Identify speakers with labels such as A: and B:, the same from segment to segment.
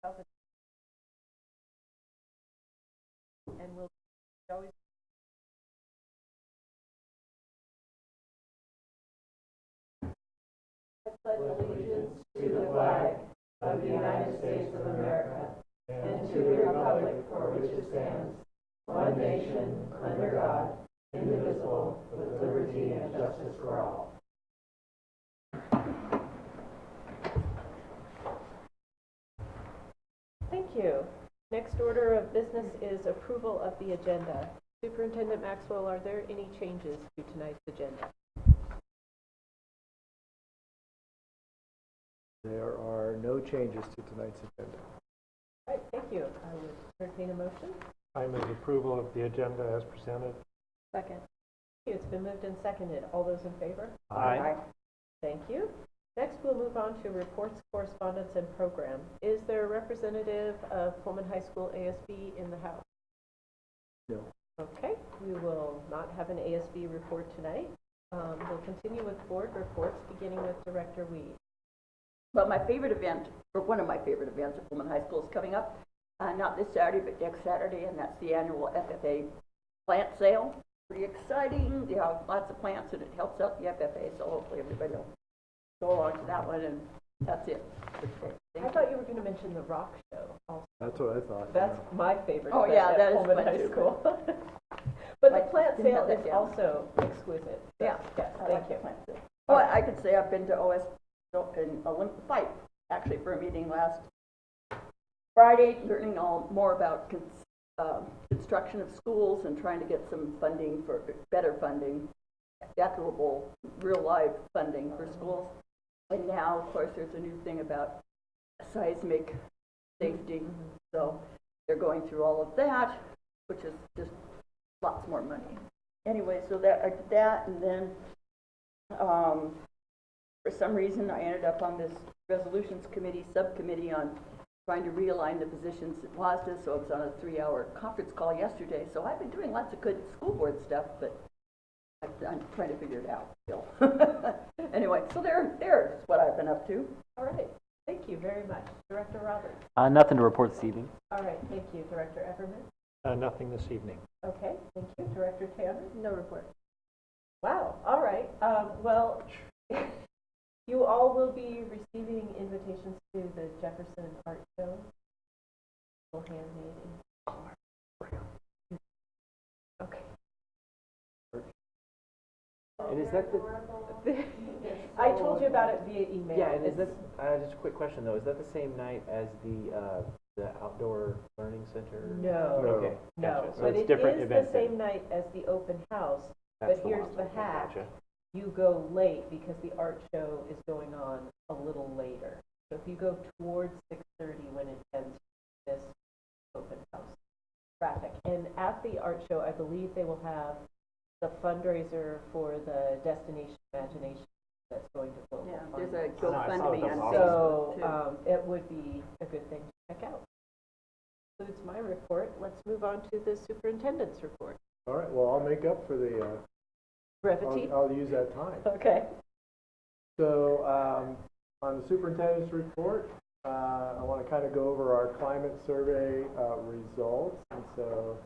A: And we'll always pledge allegiance to the flag of the United States of America and to the republic for which it stands, one nation, under God, indivisible, with liberty and justice for all. Thank you. Next order of business is approval of the agenda. Superintendent Maxwell, are there any changes to tonight's agenda?
B: There are no changes to tonight's agenda.
A: All right, thank you. I would entertain a motion.
C: I move approval of the agenda as presented.
A: Second. It's been moved and seconded. All those in favor?
C: Aye.
A: Thank you. Next, we'll move on to reports, correspondence, and program. Is there a representative of Pullman High School ASB in the house?
B: No.
A: Okay, we will not have an ASB report tonight. We'll continue with board reports, beginning with Director Weed.
D: Well, my favorite event, or one of my favorite events at Pullman High School is coming up, not this Saturday, but next Saturday, and that's the annual FFA plant sale. Pretty exciting. They have lots of plants, and it helps out the FFA, so hopefully everybody will go along to that one, and that's it.
A: I thought you were going to mention the rock show also.
B: That's what I thought.
A: That's my favorite
D: Oh,
A: event
D: yeah,
A: at
D: that is
A: Pullman
D: fun
A: High
D: too.
A: School. But the
D: Like,
A: plant
D: didn't
A: sale
D: have that
A: is
D: down.
A: also exquisite. So,
D: Yeah,
A: yes,
D: I
A: thank
D: like the
A: you.
D: plant sale. Well, I could say I've been to OS in Olympic Fight, actually, for a meeting last Friday, learning more about construction of schools and trying to get some funding for better funding, equitable, real life funding for schools. And now, of course, there's a new thing about seismic safety. So they're going through all of that, which is just lots more money. Anyway, so that I did that, and then for some reason I ended up on this resolutions committee subcommittee on trying to realign the positions at WASDA. So I was on a 3-hour conference call yesterday. So I've been doing lots of good school board stuff, but I'm trying to figure it out still. Anyway, so there's what I've been up to.
A: All right. Thank you very much. Director Roberts.
E: Nothing to report this evening.
A: All right. Thank you. Director Everman.
C: Nothing this evening.
A: Okay. Thank you. Director Tanner. No report. Wow. All right. Well, you all will be receiving invitations to the Jefferson Art Show. Handmade. Okay.
E: And is that the...
A: I told you about it via email.
E: Yeah, and is this, just a quick question though, is that the same night as the outdoor learning center?
A: No.
E: Okay,
A: No,
E: gotcha. So
A: but
E: it's
A: it
E: different
A: is
E: event
A: the
E: then.
A: same night as the open house.
E: That's
A: But here's
E: one.
A: the
E: Okay,
A: hack.
E: gotcha.
A: You go late because the art show is going on a little later. So if you go towards 6:30 when it ends, this open house traffic. And at the art show, I believe they will have the fundraiser for the Destination Imagination that's going to go.
D: Yeah, there's a
E: Oh, no, I saw
D: GoFundMe
E: that.
D: on
E: That's
D: Facebook too.
A: So it would be a good thing to check out. Concludes my report. Let's move on to the superintendent's report.
B: All right, well, I'll make up for the,
A: Brevity.
B: I'll use that time.
A: Okay.
B: So on the superintendent's report, I want to kind of go over our climate survey results. And so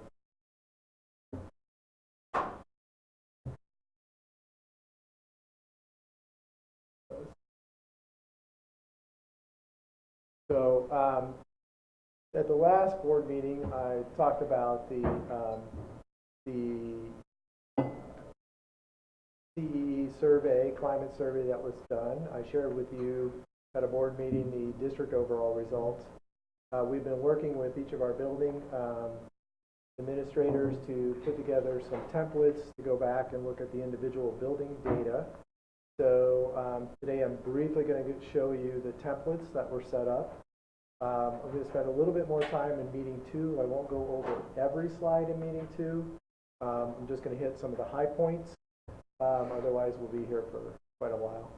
B: at the last board meeting, I talked about the CEE survey, climate survey that was done. I shared with you at a board meeting the district overall results. We've been working with each of our building administrators to put together some templates to go back and look at the individual building data. So today I'm briefly going to show you the templates that were set up. I'm going to spend a little bit more time in meeting 2. I won't go over every slide in meeting 2. I'm just going to hit some of the high points. Otherwise, we'll be here for quite a while.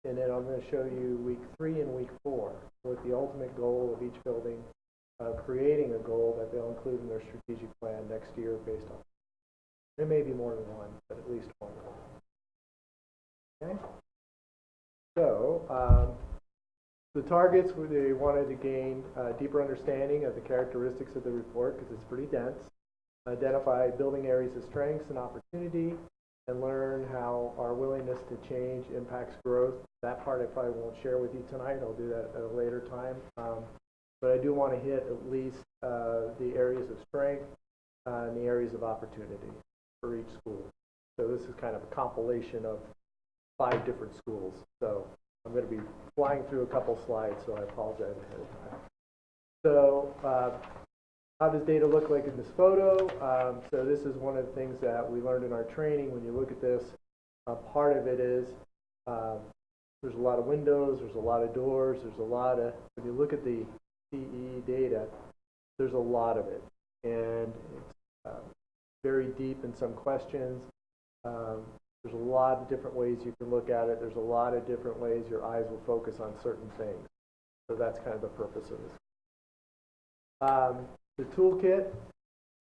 B: And then I'm going to show you week 3 and week 4 with the ultimate goal of each building creating a goal that they'll include in their strategic plan next year based on. There may be more than one, but at least one. Okay. So The targets, they wanted to gain a deeper understanding of the characteristics of the report because it's pretty dense, identify building areas of strengths and opportunity, and learn how our willingness to change impacts growth. That part I probably won't share with you tonight. I'll do that at a later time. But I do want to hit at least the areas of strength and the areas of opportunity for each school. So this is kind of a compilation of 5 different schools. So I'm going to be flying through a couple slides, so I apologize ahead of time. So how does data look like in this photo? So this is one of the things that we learned in our training. When you look at this, part of it is there's a lot of windows, there's a lot of doors, there's a lot of, when you look at the CE data, there's a lot of it. And it's very deep in some questions. There's a lot of different ways you can look at it. There's a lot of different ways your eyes will focus on certain things. So that's kind of the purpose of this. The toolkit,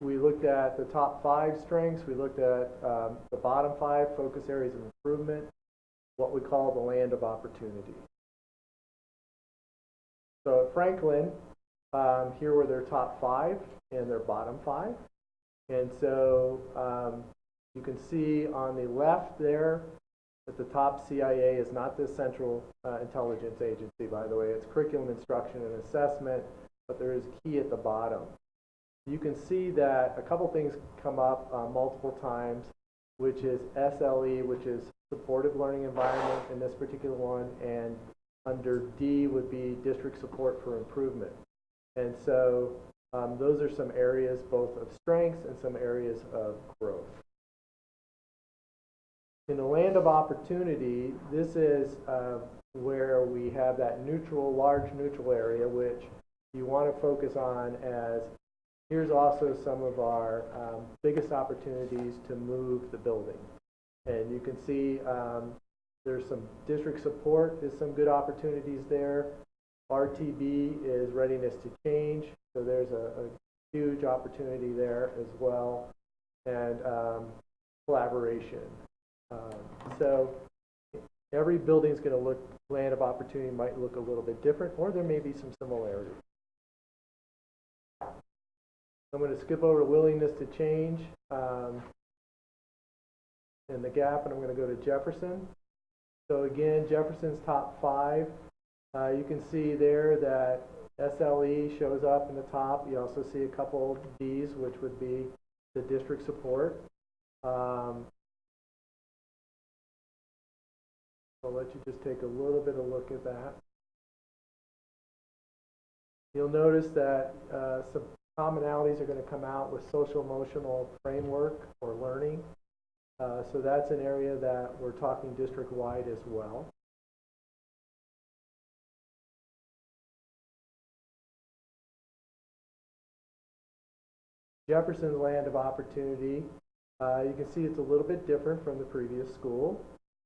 B: we looked at the top 5 strengths. We looked at the bottom 5 focus areas of improvement, what we call the land of opportunity. So at Franklin, here were their top 5 and their bottom 5. And so you can see on the left there at the top, CIA is not the Central Intelligence Agency, by the way. It's curriculum, instruction, and assessment, but there is key at the bottom. You can see that a couple things come up multiple times, which is SLE, which is supportive learning environment in this particular one, and under D would be district support for improvement. And so those are some areas both of strengths and some areas of growth. In the land of opportunity, this is where we have that neutral, large neutral area, which you want to focus on as here's also some of our biggest opportunities to move the building. And you can see there's some district support, there's some good opportunities there. RTB is readiness to change, so there's a huge opportunity there as well. And collaboration. So every building is going to look, land of opportunity might look a little bit different, or there may be some similarities. I'm going to skip over to willingness to change and the gap, and I'm going to go to Jefferson. So again, Jefferson's top 5. You can see there that SLE shows up in the top. You also see a couple Ds, which would be the district support. I'll let you just take a little bit of a look at that. You'll notice that some commonalities are going to come out with social emotional framework or learning. So that's an area that we're talking district-wide as well. Jefferson's land of opportunity, you can see it's a little bit different from the previous school.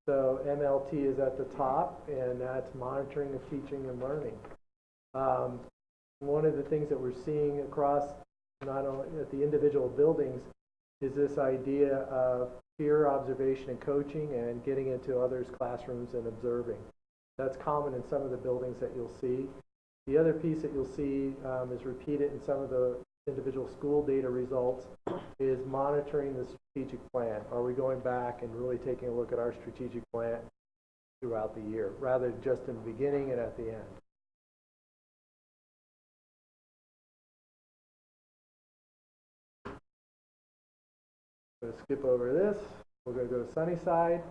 B: So MLT is at the top, and that's monitoring of teaching and learning. One of the things that we're seeing across not only at the individual buildings is this idea of peer observation and coaching and getting into others' classrooms and observing. That's common in some of the buildings that you'll see. The other piece that you'll see is repeated in some of the individual school data results is monitoring the strategic plan. Are we going back and really taking a look at our strategic plan throughout the year, rather than just in the beginning and at the end? I'm going to skip over this. We're going to go to Sunnyside.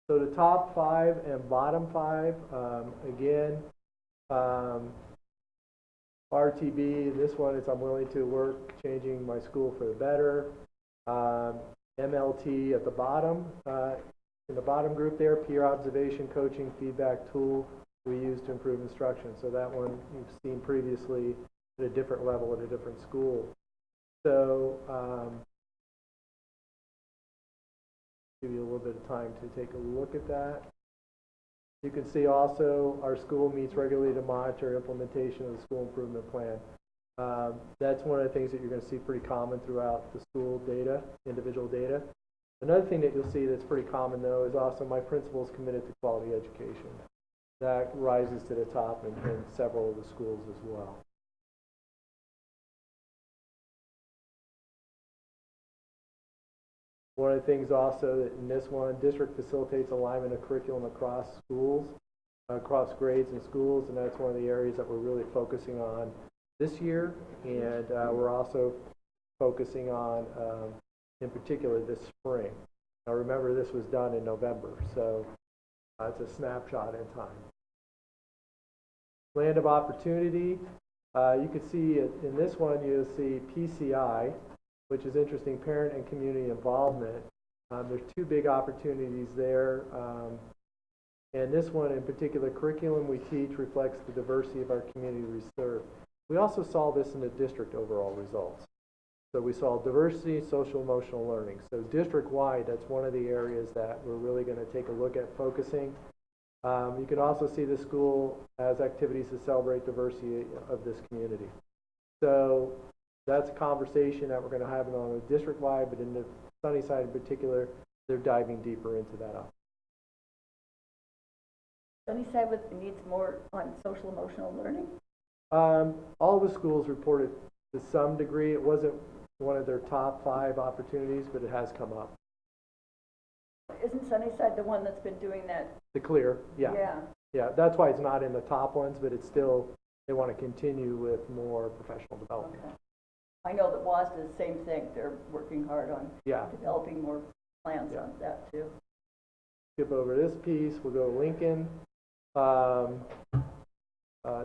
B: So the top 5 and bottom 5, again, RTB, this one is I'm willing to work changing my school for the better. MLT at the bottom, in the bottom group there, peer observation, coaching, feedback tool we use to improve instruction. So that one you've seen previously at a different level at a different school. So give you a little bit of time to take a look at that. You can see also our school meets regularly to monitor implementation of the school improvement plan. That's one of the things that you're going to see pretty common throughout the school data, individual data. Another thing that you'll see that's pretty common though is also my principal is committed to quality education. that rises to the top in several of the schools as well. One of the things also that in this one, district facilitates alignment of curriculum across schools, across grades and schools, and that's one of the areas that we're really focusing on this year, and we're also focusing on, in particular, this spring. Now remember, this was done in November, so it's a snapshot in time. Land of opportunity, you can see in this one, you'll see PCI, which is interesting, parent and community involvement. There's two big opportunities there. And this one in particular, curriculum we teach reflects the diversity of our community we serve. We also saw this in the district overall results. So we saw diversity, social emotional learning. So district-wide, that's one of the areas that we're really going to take a look at focusing. You can also see the school has activities to celebrate diversity of this community. So that's a conversation that we're going to have on a district-wide, but in the Sunnyside in particular, they're diving deeper into that.
D: Sunnyside needs more on social emotional learning?
B: All the schools reported to some degree. It wasn't one of their top 5 opportunities, but it has come up.
D: Isn't Sunnyside the one that's been doing that?
B: The CLEAR, yeah. Yeah, that's why it's not in the top ones, but it's still, they want to continue with more professional development.
D: Okay. I know that WAS does the same thing. They're working hard on developing more plans on that too.
B: Skip over this piece, we'll go to Lincoln.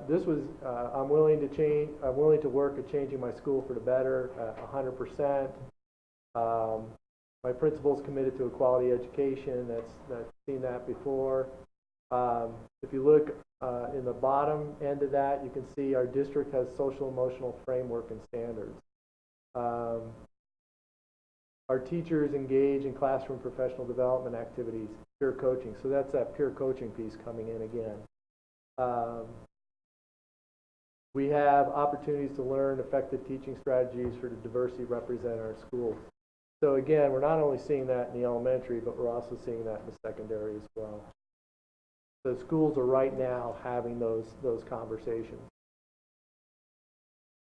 B: This was, I'm willing to work at changing my school for the better, 100%. My principal's committed to a quality education. That's seen that before. If you look in the bottom end of that, you can see our district has social emotional framework and standards. Our teachers engage in classroom professional development activities, peer coaching. So that's that peer coaching piece coming in again. We have opportunities to learn effective teaching strategies for the diversity represented in our schools. So again, we're not only seeing that in the elementary, but we're also seeing that in the secondary as well. So schools are right now having those conversations.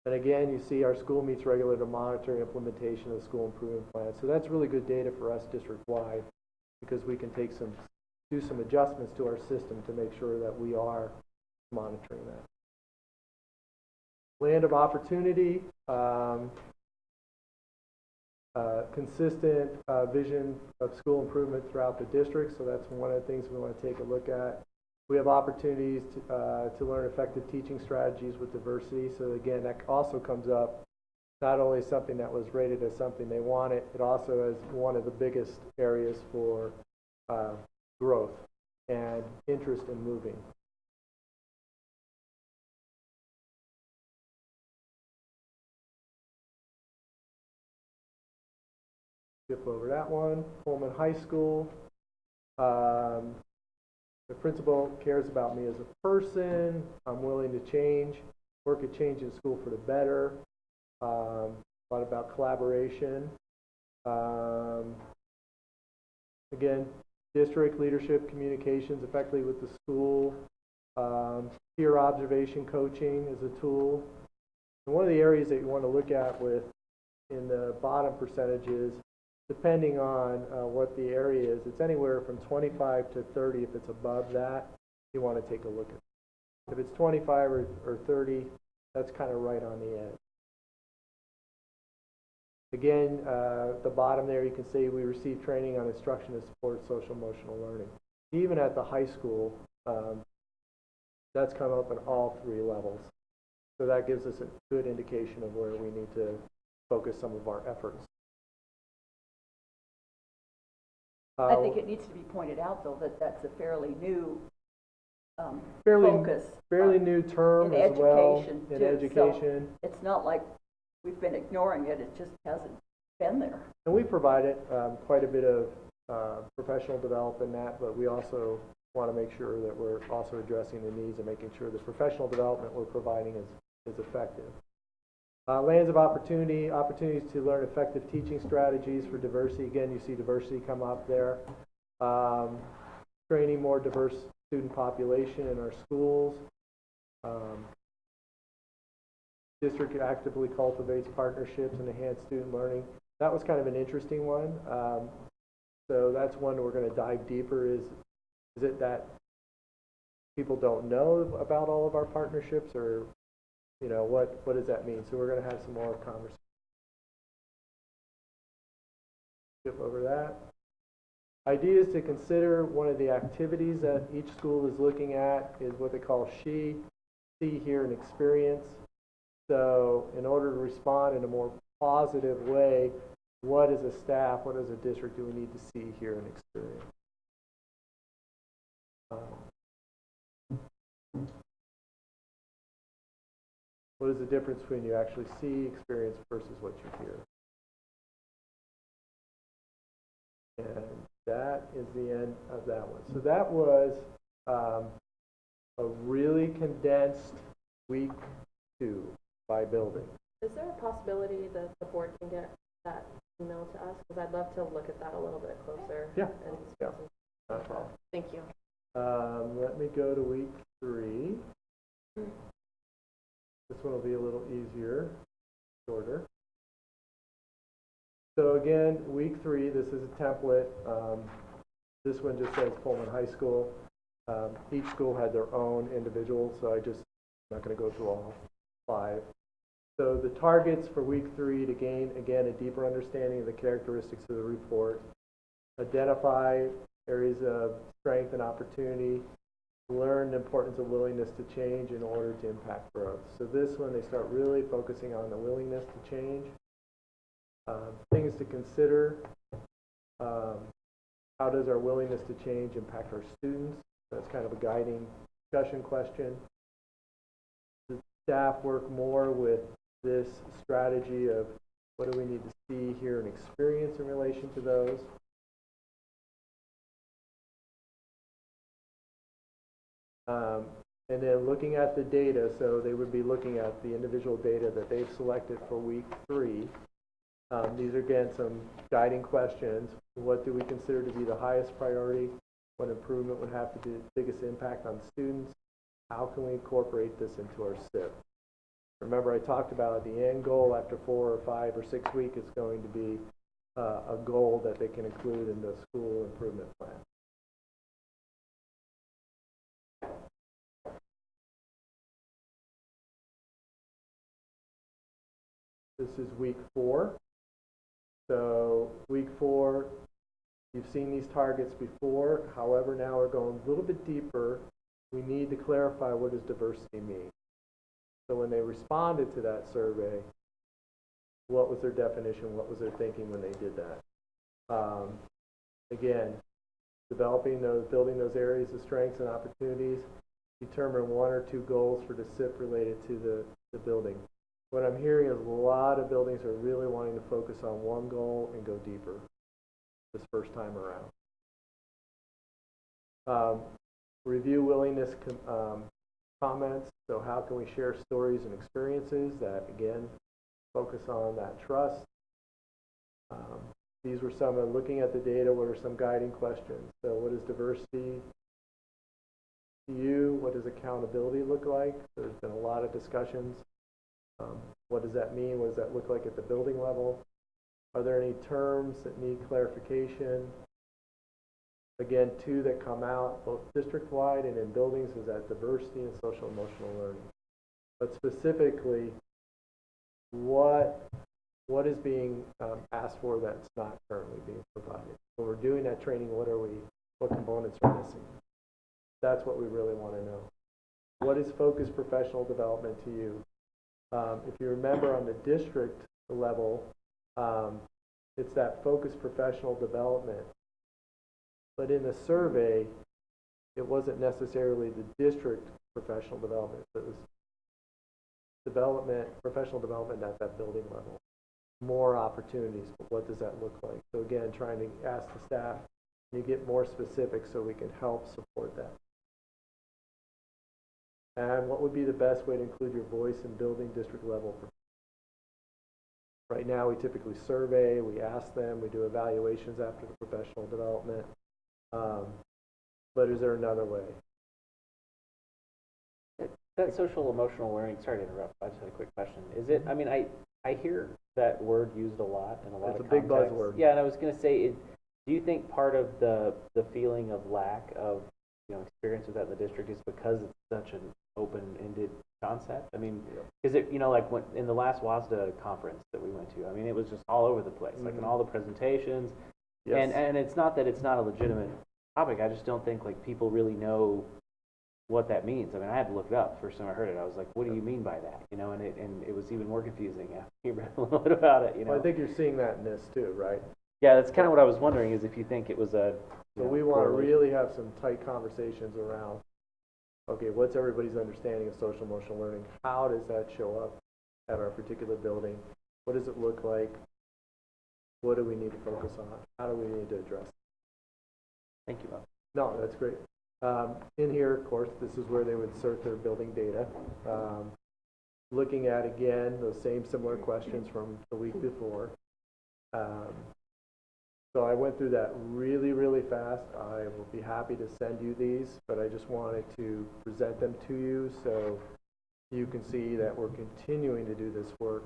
B: And again, you see our school meets regularly to monitor implementation of the school improvement plan. So that's really good data for us district-wide, because we can do some adjustments to our system to make sure that we are monitoring that. Land of opportunity, consistent vision of school improvement throughout the district. So that's one of the things we want to take a look at. We have opportunities to learn effective teaching strategies with diversity. So again, that also comes up not only something that was rated as something they wanted, it also is one of the biggest areas for growth and interest in moving. Skip over that one. Pullman High School. The principal cares about me as a person. I'm willing to change, work at changing school for the better. A lot about collaboration. Again, district leadership communications effectively with the school. Peer observation coaching is a tool. And one of the areas that you want to look at in the bottom percentages, depending on what the area is, it's anywhere from 25 to 30. If it's above that, you want to take a look at it. If it's 25 or 30, that's kind of right on the edge. Again, at the bottom there, you can see we receive training on instruction to support social emotional learning. Even at the high school, that's come up in all 3 levels. So that gives us a good indication of where we need to focus some of our efforts.
D: I think it needs to be pointed out, though, that that's a fairly new focus.
B: Fairly new term
D: in
B: as well
D: education,
B: in education.
D: So it's not like we've been ignoring it. It just hasn't been there.
B: And we provided quite a bit of professional development in that, but we also want to make sure that we're also addressing the needs and making sure the professional development we're providing is effective. Lands of opportunity, opportunities to learn effective teaching strategies for diversity. Again, you see diversity come up there. Training more diverse student population in our schools. District actively cultivates partnerships and enhance student learning. That was kind of an interesting one. So that's one we're going to dive deeper. Is it that people don't know about all of our partnerships, or what does that mean? So we're going to have some more conversation. Skip over that. Ideas to consider. One of the activities that each school is looking at is what they call see, hear, and experience. So in order to respond in a more positive way, what as a staff, what as a district do we need to see, hear, and experience? What is the difference between you actually see, experience versus what you hear? And that is the end of that one. So that was a really condensed week 2 by building.
F: Is there a possibility that the board can get that email to us? Because I'd love to look at that a little bit closer.
B: Yeah.
F: And
B: Yeah. Not a problem.
F: Thank you.
B: Let me go to week 3. This one will be a little easier, shorter. So again, week 3, this is a template. This one just says Pullman High School. Each school had their own individual, so I'm not going to go through all 5. So the targets for week 3 to gain, again, a deeper understanding of the characteristics of the report, identify areas of strength and opportunity, learn the importance of willingness to change in order to impact growth. So this one, they start really focusing on the willingness to change. Things to consider. How does our willingness to change impact our students? That's kind of a guiding discussion question. Does staff work more with this strategy of what do we need to see, hear, and experience in relation to those? And then looking at the data, so they would be looking at the individual data that they've selected for week 3. These are, again, some guiding questions. What do we consider to be the highest priority? What improvement would have to be the biggest impact on students? How can we incorporate this into our SIP? Remember, I talked about the end goal after 4 or 5 or 6 weeks is going to be a goal that they can include in the school improvement plan. This is week 4. So week 4, you've seen these targets before. However, now we're going a little bit deeper. We need to clarify, what does diversity mean? So when they responded to that survey, what was their definition? What was their thinking when they did that? Again, building those areas of strengths and opportunities. Determine 1 or 2 goals for the SIP related to the building. What I'm hearing is a lot of buildings are really wanting to focus on one goal and go deeper this first time around. Review willingness comments. So how can we share stories and experiences that, again, focus on that trust? These were some of looking at the data. What are some guiding questions? So what is diversity to you? What does accountability look like? There's been a lot of discussions. What does that mean? What does that look like at the building level? Are there any terms that need clarification? Again, 2 that come out both district-wide and in buildings is that diversity and social emotional learning. But specifically, what is being asked for that's not currently being provided? When we're doing that training, what components are missing? That's what we really want to know. What is focused professional development to you? If you remember on the district level, it's that focused professional development. But in the survey, it wasn't necessarily the district professional development. It was professional development at that building level. More opportunities, but what does that look like? So again, trying to ask the staff, can you get more specific so we can help support that? And what would be the best way to include your voice in building district level? Right now, we typically survey, we ask them, we do evaluations after the professional development. But is there another way?
E: That social emotional learning, sorry to interrupt, I just had a quick question. Is it, I mean, I hear that word used a lot in a lot
B: It's
E: of
B: a big
E: contexts.
B: buzzword.
E: Yeah, and I was gonna say, do you think part of the feeling of lack of, experience with that in the district is because it's such an open-ended concept? I mean, is it, like when, in the last WASDA conference that we went to, I mean, it was just all over the place, like in all the presentations.
B: Yes.
E: And it's not that it's not a legitimate topic, I just don't think like people really know what that means. I mean, I had to look it up. First time I heard it, I was like, what do you mean by that? And it was even more confusing after you read a little bit about it,
B: Well, I think you're seeing that in this too, right?
E: Yeah, that's kind of what I was wondering, is if you think it was a,
B: So we want to really have some tight conversations around, okay, what's everybody's understanding of social emotional learning? How does that show up at our particular building? What does it look like? What do we need to focus on? How do we need to address it?
E: Thank you, Bob.
B: No, that's great. In here, of course, this is where they would insert their building data. Looking at, again, those same similar questions from the week before. So I went through that really, really fast. I will be happy to send you these, but I just wanted to present them to you so you can see that we're continuing to do this work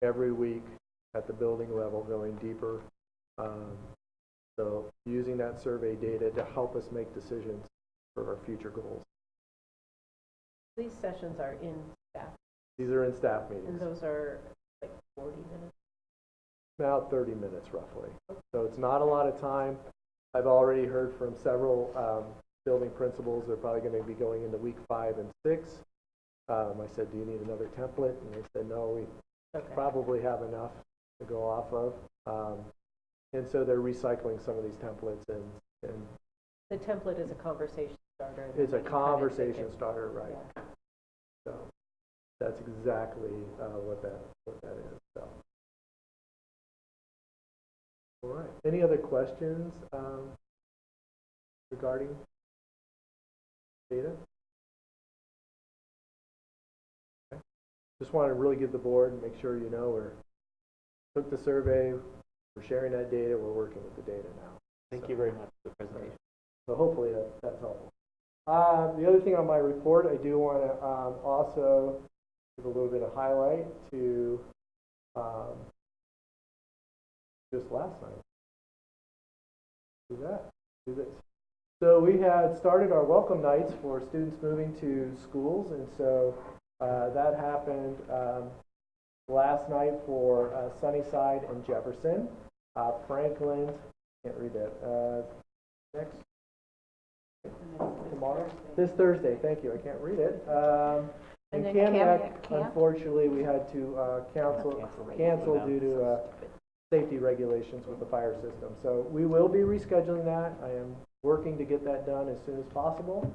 B: every week at the building level, going deeper. So using that survey data to help us make decisions for our future goals.
A: These sessions are in staff,
B: These are in staff
A: and
B: meetings,
A: those are like 40 minutes.
B: about 30 minutes roughly. So it's not a lot of time. I've already heard from several building principals. They're probably going to be going into week 5 and 6. I said, do you need another template? And they said, no, we probably have enough to go off of. And so they're recycling some of these templates, and
A: The template is a conversation starter. and
B: it's a
A: then you kind of
B: conversation
A: take it.
B: starter, right?
A: Yeah.
B: So that's exactly what that is. So, all right. Any other questions regarding data? Okay. Just want to really give the board and make sure you know we took the survey, we're sharing that data, we're working with the data now.
E: Thank you very much for the presentation.
B: So hopefully that's helpful. The other thing on my report, I do want to also give a little bit of highlight to just last night. Do this. So we had started our welcome nights for students moving to schools, and so that happened last night for Sunnyside and Jefferson. Franklin, can't read that. Next. Tomorrow? This Thursday, thank you, I can't read it. And
D: then
B: Camp,
D: Camp?
B: unfortunately, we had to cancel due to safety regulations with the fire system. So we will be rescheduling that. I am working to get that done as soon as possible.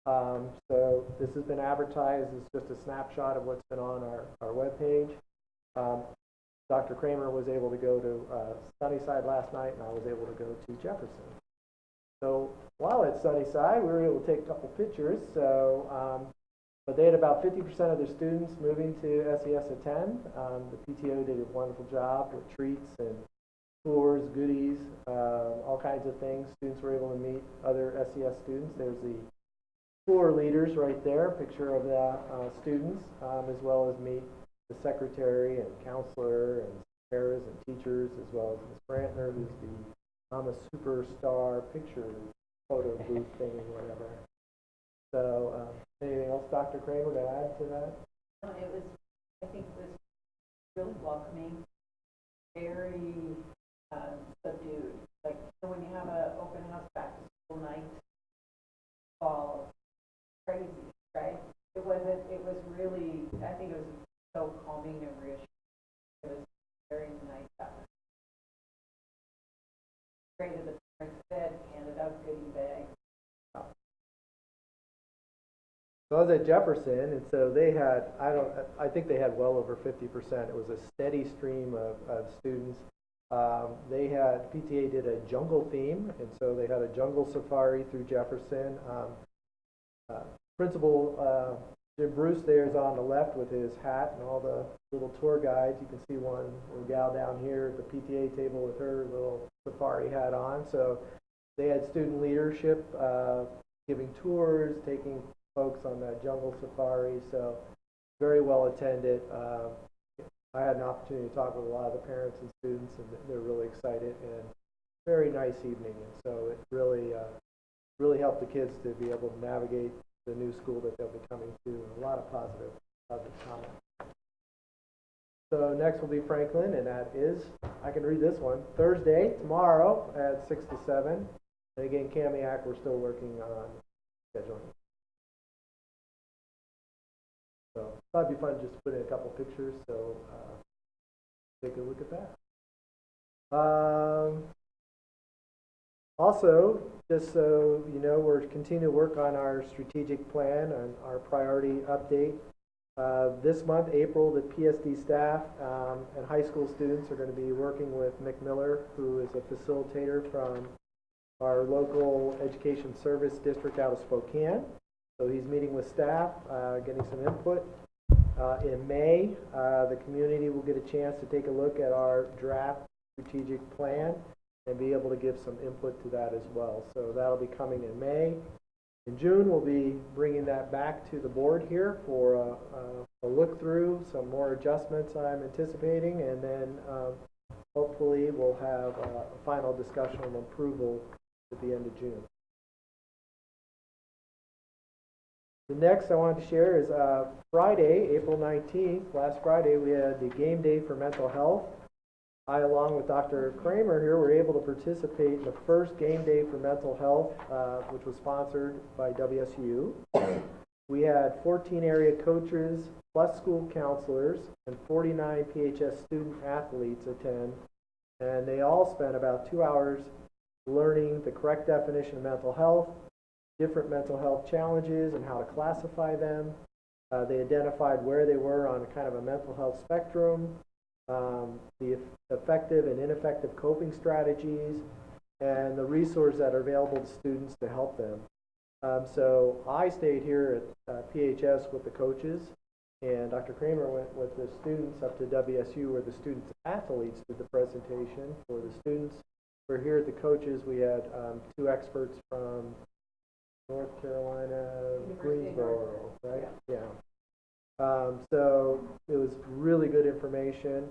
B: So this has been advertised as just a snapshot of what's been on our webpage. Dr. Kramer was able to go to Sunnyside last night, and I was able to go to Jefferson. So while at Sunnyside, we were able to take a couple pictures. So, but they had about 50% of their students moving to SES at 10. The PTO did a wonderful job with treats and tours, goodies, all kinds of things. Students were able to meet other SES students. There's the floor leaders right there, picture of the students, as well as meet the secretary and counselor and paras and teachers, as well as Ms. Brantner, who's the I'm a superstar picture photo booth thing, whatever. So, anything else, Dr. Kramer, to add to that?
G: It was, I think it was really welcoming, very subdued. Like, so when you have an open house back to school night, fall, crazy, right? It was really, I think it was so calming and reassuring. It was very nice atmosphere. Created the parents' bed, handed out goodie bags.
B: So I was at Jefferson, and so they had, I think they had well over 50%. It was a steady stream of students. They had, PTA did a jungle theme, and so they had a jungle safari through Jefferson. Principal Jim Bruce there is on the left with his hat and all the little tour guides. You can see one little gal down here at the PTA table with her little safari hat on. So they had student leadership giving tours, taking folks on that jungle safari, so very well attended. I had an opportunity to talk with a lot of the parents and students, and they're really excited, and very nice evening. And so it really helped the kids to be able to navigate the new school that they'll be coming to, and a lot of positive comments. So next will be Franklin, and that is, I can read this one, Thursday, tomorrow at 6 to 7. And again, Kamiak, we're still working on scheduling. So thought it'd be fun just to put in a couple pictures, so take a look at that. Also, just so you know, we're continuing to work on our strategic plan and our priority update. This month, April, the PSD staff and high school students are going to be working with Mick Miller, who is a facilitator from our local education service district out of Spokane. So he's meeting with staff, getting some input. In May, the community will get a chance to take a look at our draft strategic plan and be able to give some input to that as well. So that'll be coming in May. In June, we'll be bringing that back to the board here for a look through, some more adjustments I'm anticipating, and then hopefully we'll have a final discussion and approval at the end of June. The next I wanted to share is Friday, April 19th. Last Friday, we had the game day for mental health. I, along with Dr. Kramer here, were able to participate in the first game day for mental health, which was sponsored by WSU. We had 14 area coaches, plus school counselors, and 49 PHS student athletes attend, and they all spent about 2 hours learning the correct definition of mental health, different mental health challenges and how to classify them. They identified where they were on kind of a mental health spectrum, the effective and ineffective coping strategies, and the resources that are available to students to help them. So I stayed here at PHS with the coaches, and Dr. Kramer went with the students up to WSU where the students athletes did the presentation. For the students who are here at the coaches, we had 2 experts from North Carolina, Greensboro, right? Yeah. So it was really good information.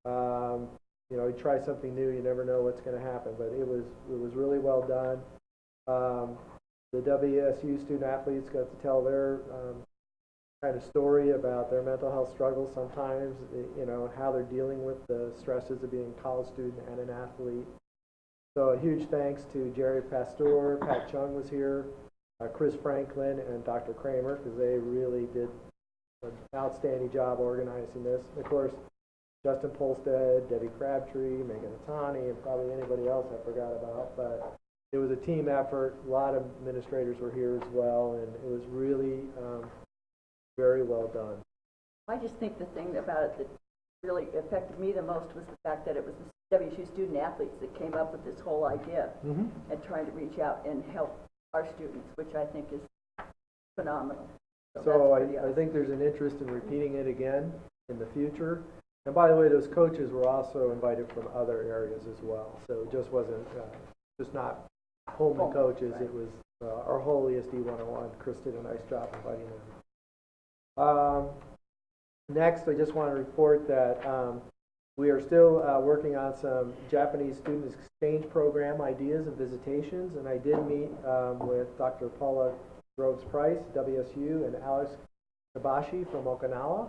B: You know, you try something new, you never know what's going to happen, but it was really well done. The WSU student athletes got to tell their kind of story about their mental health struggles sometimes, you know, how they're dealing with the stresses of being a college student and an athlete. So a huge thanks to Jerry Pastor, Pat Chung was here, Chris Franklin, and Dr. Kramer, because they really did an outstanding job organizing this. And of course, Justin Polstead, Debbie Crabtree, Megan Atani, and probably anybody else I forgot about. But it was a team effort. A lot of administrators were here as well, and it was really very well done.
D: I just think the thing about it that really affected me the most was the fact that it was the WSU student athletes that came up with this whole idea and trying to reach out and help our students, which I think is phenomenal.
B: So I think there's an interest in repeating it again in the future. And by the way, those coaches were also invited from other areas as well. So it just wasn't just not Pullman coaches. Right. It was our whole ESD 101. Chris did a nice job inviting them. Next, I just want to report that we are still working on some Japanese student exchange program ideas and visitations. And I did meet with Dr. Paula Groves Price, WSU, and Alex Kabashi from Okinawa.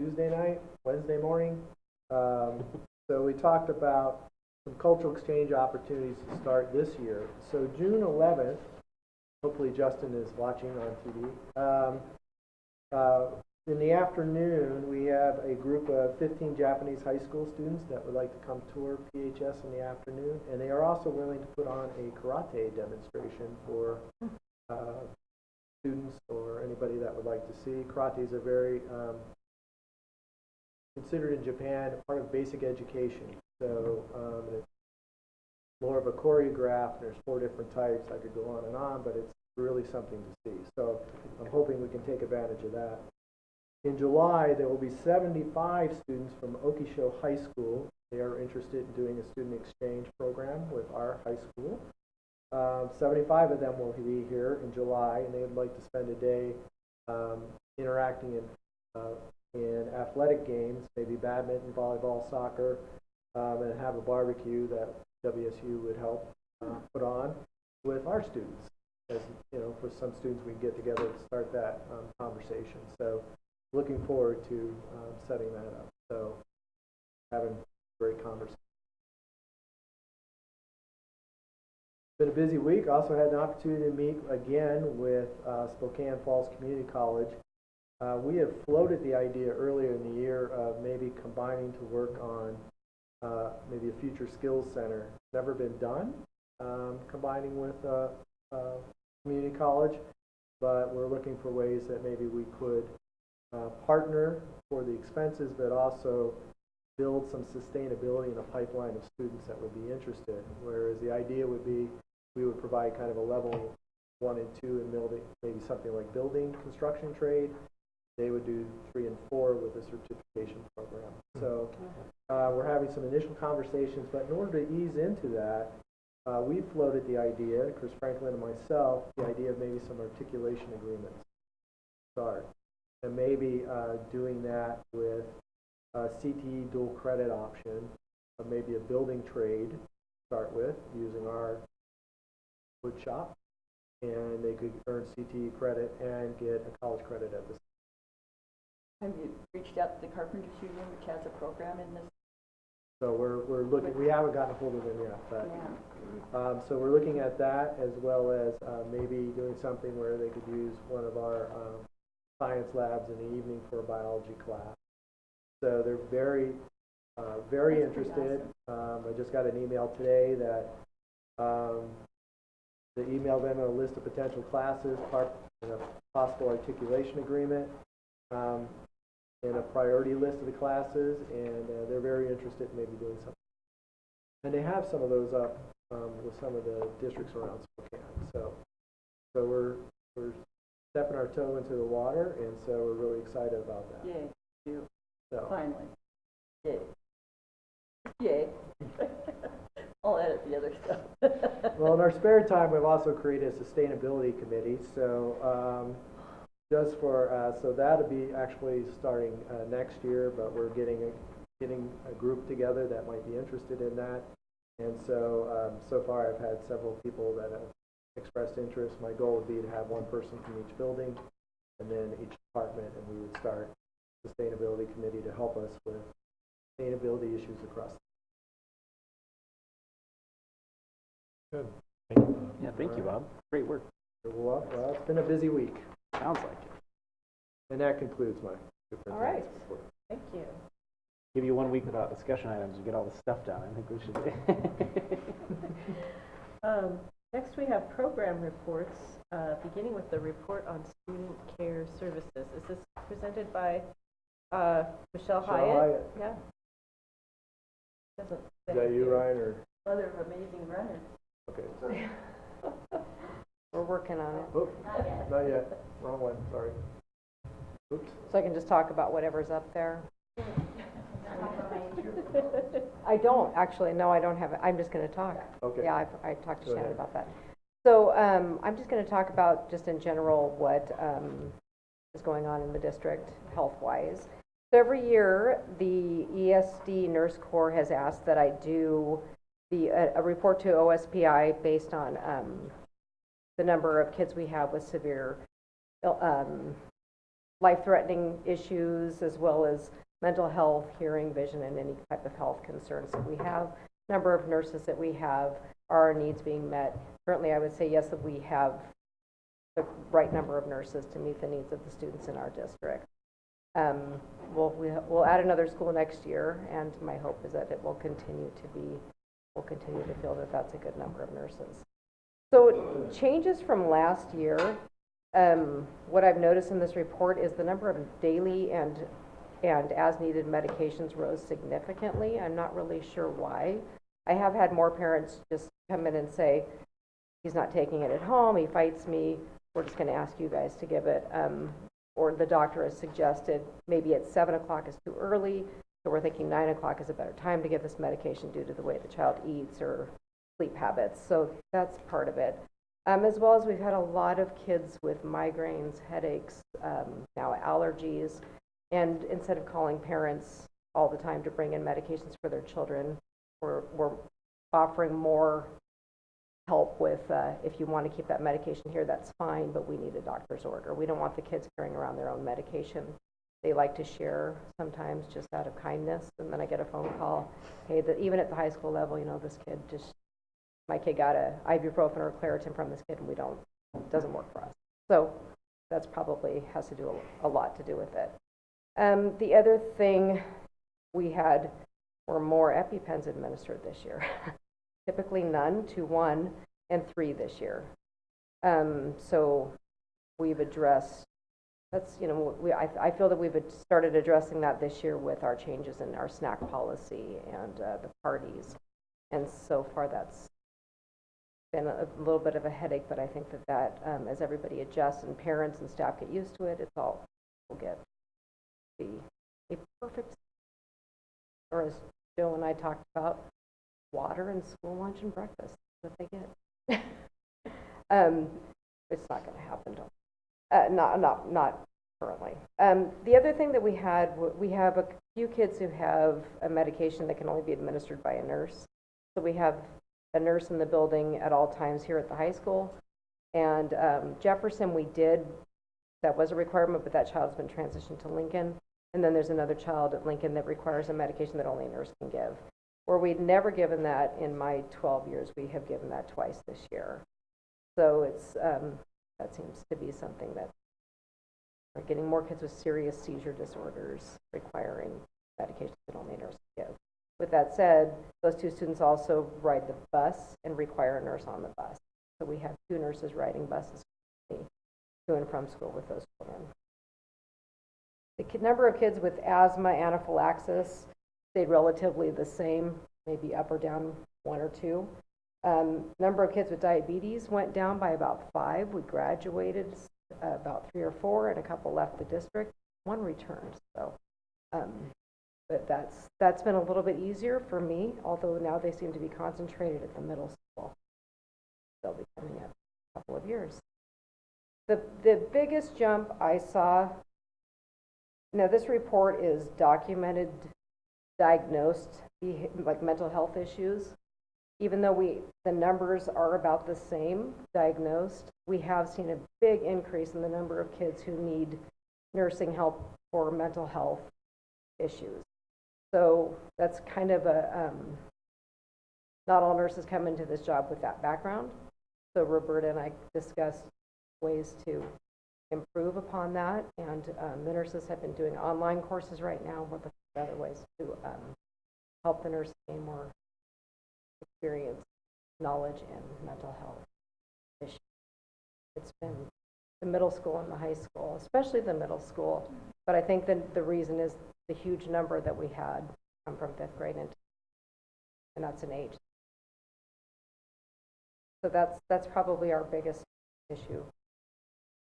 B: Tuesday night, Wednesday morning. So we talked about some cultural exchange opportunities to start this year. So June 11th, hopefully Justin is watching on TV. In the afternoon, we have a group of 15 Japanese high school students that would like to come tour PHS in the afternoon, and they are also willing to put on a karate demonstration for students or anybody that would like to see. Karate is a very considered in Japan part of basic education. So it's more of a choreograph. There's 4 different types. I could go on, but it's really something to see. So I'm hoping we can take advantage of that. In July, there will be 75 students from Okisho High School. They are interested in doing a student exchange program with our high school. 75 of them will be here in July, and they would like to spend a day interacting in athletic games, maybe badminton, volleyball, soccer, and have a barbecue that WSU would help put on with our students. As you know, for some students, we can get together to start that conversation. So, looking forward to setting that up. So, having a great conversation. Been a busy week. Also had an opportunity to meet again with Spokane Falls Community College. We have floated the idea earlier in the year of maybe combining to work on maybe a future skills center. Never been done, combining with community college, but we're looking for ways that maybe we could partner for the expenses, but also build some sustainability in a pipeline of students that would be interested. Whereas the idea would be we would provide kind of a level 1 and 2 in building, maybe something like building construction trade. They would do 3 and 4 with a certification program. So we're having some initial conversations, but in order to ease into that, we floated the idea, Chris Franklin and myself, the idea of maybe some articulation agreements start. And maybe doing that with a CTE dual credit option, or maybe a building trade to start with, using our wood shop, and they could earn CTE credit and get a college credit at the
D: Have you reached out to the Carpenters Union, which has a program in this?
B: So we're looking, we haven't gotten a hold of them yet, but
D: Yeah.
B: so we're looking at that, as well as maybe doing something where they could use one of our science labs in the evening for a biology class. So they're very
D: That's pretty
B: interested. I just got an email today that they emailed them a list of potential classes, and a possible articulation agreement, and a priority list of the classes, and they're very interested in maybe doing something. And they have some of those up with some of the districts around Spokane. So we're stepping our toe into the water, and so we're really excited about that.
D: Yay, you,
B: So
D: finally. Yay. Yay. I'll edit the other stuff.
B: well, in our spare time, we've also created a sustainability committee. So just for so that'll be actually starting next year, but we're getting a group together that might be interested in that. And so so far, I've had several people that have expressed interest. My goal would be to have one person from each building, and then each department, and we would start a sustainability committee to help us with sustainability issues across.
C: Good. Thank you, Bob.
E: Yeah, thank you, Bob. Great work.
B: Well, it's been a busy week,
E: Sounds like it.
B: and that concludes my
A: All right.
B: superintendent's report.
A: Thank you.
E: Give you 1 week without discussion items, you get all the stuff done. I think we should.
A: Next, we have program reports, beginning with the report on student care services. Is this presented by Michelle Hyatt? Yeah. Doesn't say
B: Is that you,
A: here.
B: Ryan, or?
D: Mother of amazing runners.
B: Okay.
H: We're working on it.
B: Oops, not yet. Wrong one, sorry. Oops.
H: So I can just talk about whatever's up there. I don't, actually, no, I don't have it. I'm just going to talk.
B: Okay.
H: Yeah, I talked to
B: Go
H: Shannon
B: ahead.
H: about that. So I'm just going to talk about, just in general, what is going on in the district health-wise. So every year, the ESD Nurse Corps has asked that I do a report to OSPI based on the number of kids we have with severe life-threatening issues, as well as mental health, hearing, vision, and any type of health concerns that we have. Number of nurses that we have, are our needs being met? Currently, I would say yes, that we have the right number of nurses to meet the needs of the students in our district. We'll add another school next year, and my hope is that it will continue to feel that that's a good number of nurses. So changes from last year, what I've noticed in this report is the number of daily and as needed medications rose significantly. I'm not really sure why. I have had more parents just come in and say, he's not taking it at home, he fights me, we're just going to ask you guys to give it. Or the doctor has suggested maybe at 7 o'clock is too early, so we're thinking 9 o'clock is a better time to give this medication due to the way the child eats or sleep habits. So that's part of it. As well as we've had a lot of kids with migraines, headaches, now allergies. And instead of calling parents all the time to bring in medications for their children, we're offering more help with, if you want to keep that medication here, that's fine, but we need a doctor's order. We don't want the kids carrying around their own medication. They like to share sometimes just out of kindness, and then I get a phone call, hey, even at the high school level, this kid my kid got a ibuprofen or Claritin from this kid, and it doesn't work for us. So that's probably has to do a lot to do with it. The other thing we had were more EpiPens administered this year. Typically none to 1 and 3 this year. So we've addressed, I feel that we've started addressing that this year with our changes in our snack policy and the parties. And so far that's been a little bit of a headache, but I think that as everybody adjusts and parents and staff get used to it, will get a perfect, or as Joe and I talked about, water and school lunch and breakfast that they get. It's not going to happen. Not currently. The other thing that we have a few kids who have a medication that can only be administered by a nurse. So we have a nurse in the building at all times here at the high school. And Jefferson, that was a requirement, but that child's been transitioned to Lincoln. And then there's another child at Lincoln that requires a medication that only a nurse can give. Where we'd never given that in my 12 years, we have given that twice this year. So that seems to be something that we're getting more kids with serious seizure disorders requiring medications that only nurses give. With that said, those 2 students also ride the bus and require a nurse on the bus. So we have 2 nurses riding buses to and from school with those children. The number of kids with asthma anaphylaxis stayed relatively the same, maybe up or down 1 or 2. Number of kids with diabetes went down by about 5. We graduated about 3 or 4, and a couple left the district. 1 returned. So, but that's been a little bit easier for me, although now they seem to be concentrated at the middle school. They'll be coming up in a couple of years. The biggest jump I saw, now this report is documented, diagnosed, like mental health issues. Even though the numbers are about the same diagnosed, we have seen a big increase in the number of kids who need nursing help for mental health issues. So that's kind of not all nurses come into this job with that background. So Roberta and I discussed ways to improve upon that, and the nurses have been doing online courses right now. We're looking for other ways to help the nurses gain more experience, knowledge in mental health issues. It's been the middle school and the high school, especially the middle school, but I think the reason is the huge number that we had come from 5th grade and that's an age. So that's probably our biggest issue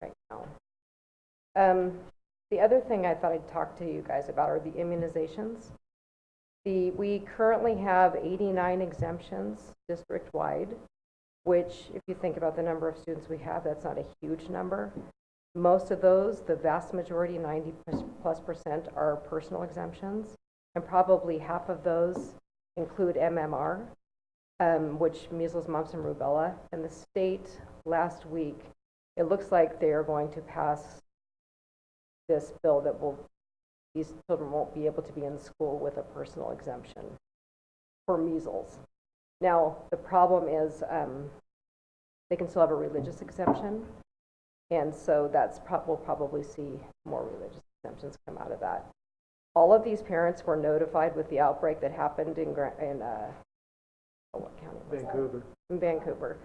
H: right now. The other thing I thought I'd talk to you guys about are the immunizations. We currently have 89 exemptions district-wide, which, if you think about the number of students we have, that's not a huge number. Most of those, the vast majority, 90+%, are personal exemptions, and probably half of those include MMR, which measles, mumps, and rubella. And the state last week, it looks like they are going to pass this bill that these children won't be able to be in school with a personal exemption for measles. Now, the problem is they can still have a religious exemption, and so we'll probably see more religious exemptions come out of that. All of these parents were notified with the outbreak that happened in what county was
B: Vancouver.
H: that? In Vancouver.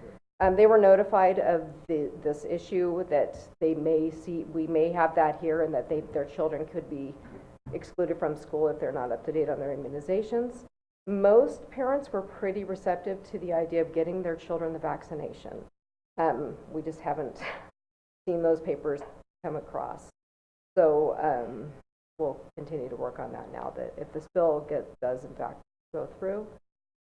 H: They were notified of this issue that we may have that here, and that their children could be excluded from school if they're not up to date on their immunizations. Most parents were pretty receptive to the idea of getting their children the vaccination. We just haven't seen those papers come across. So we'll continue to work on that now, that if this bill does in fact go through,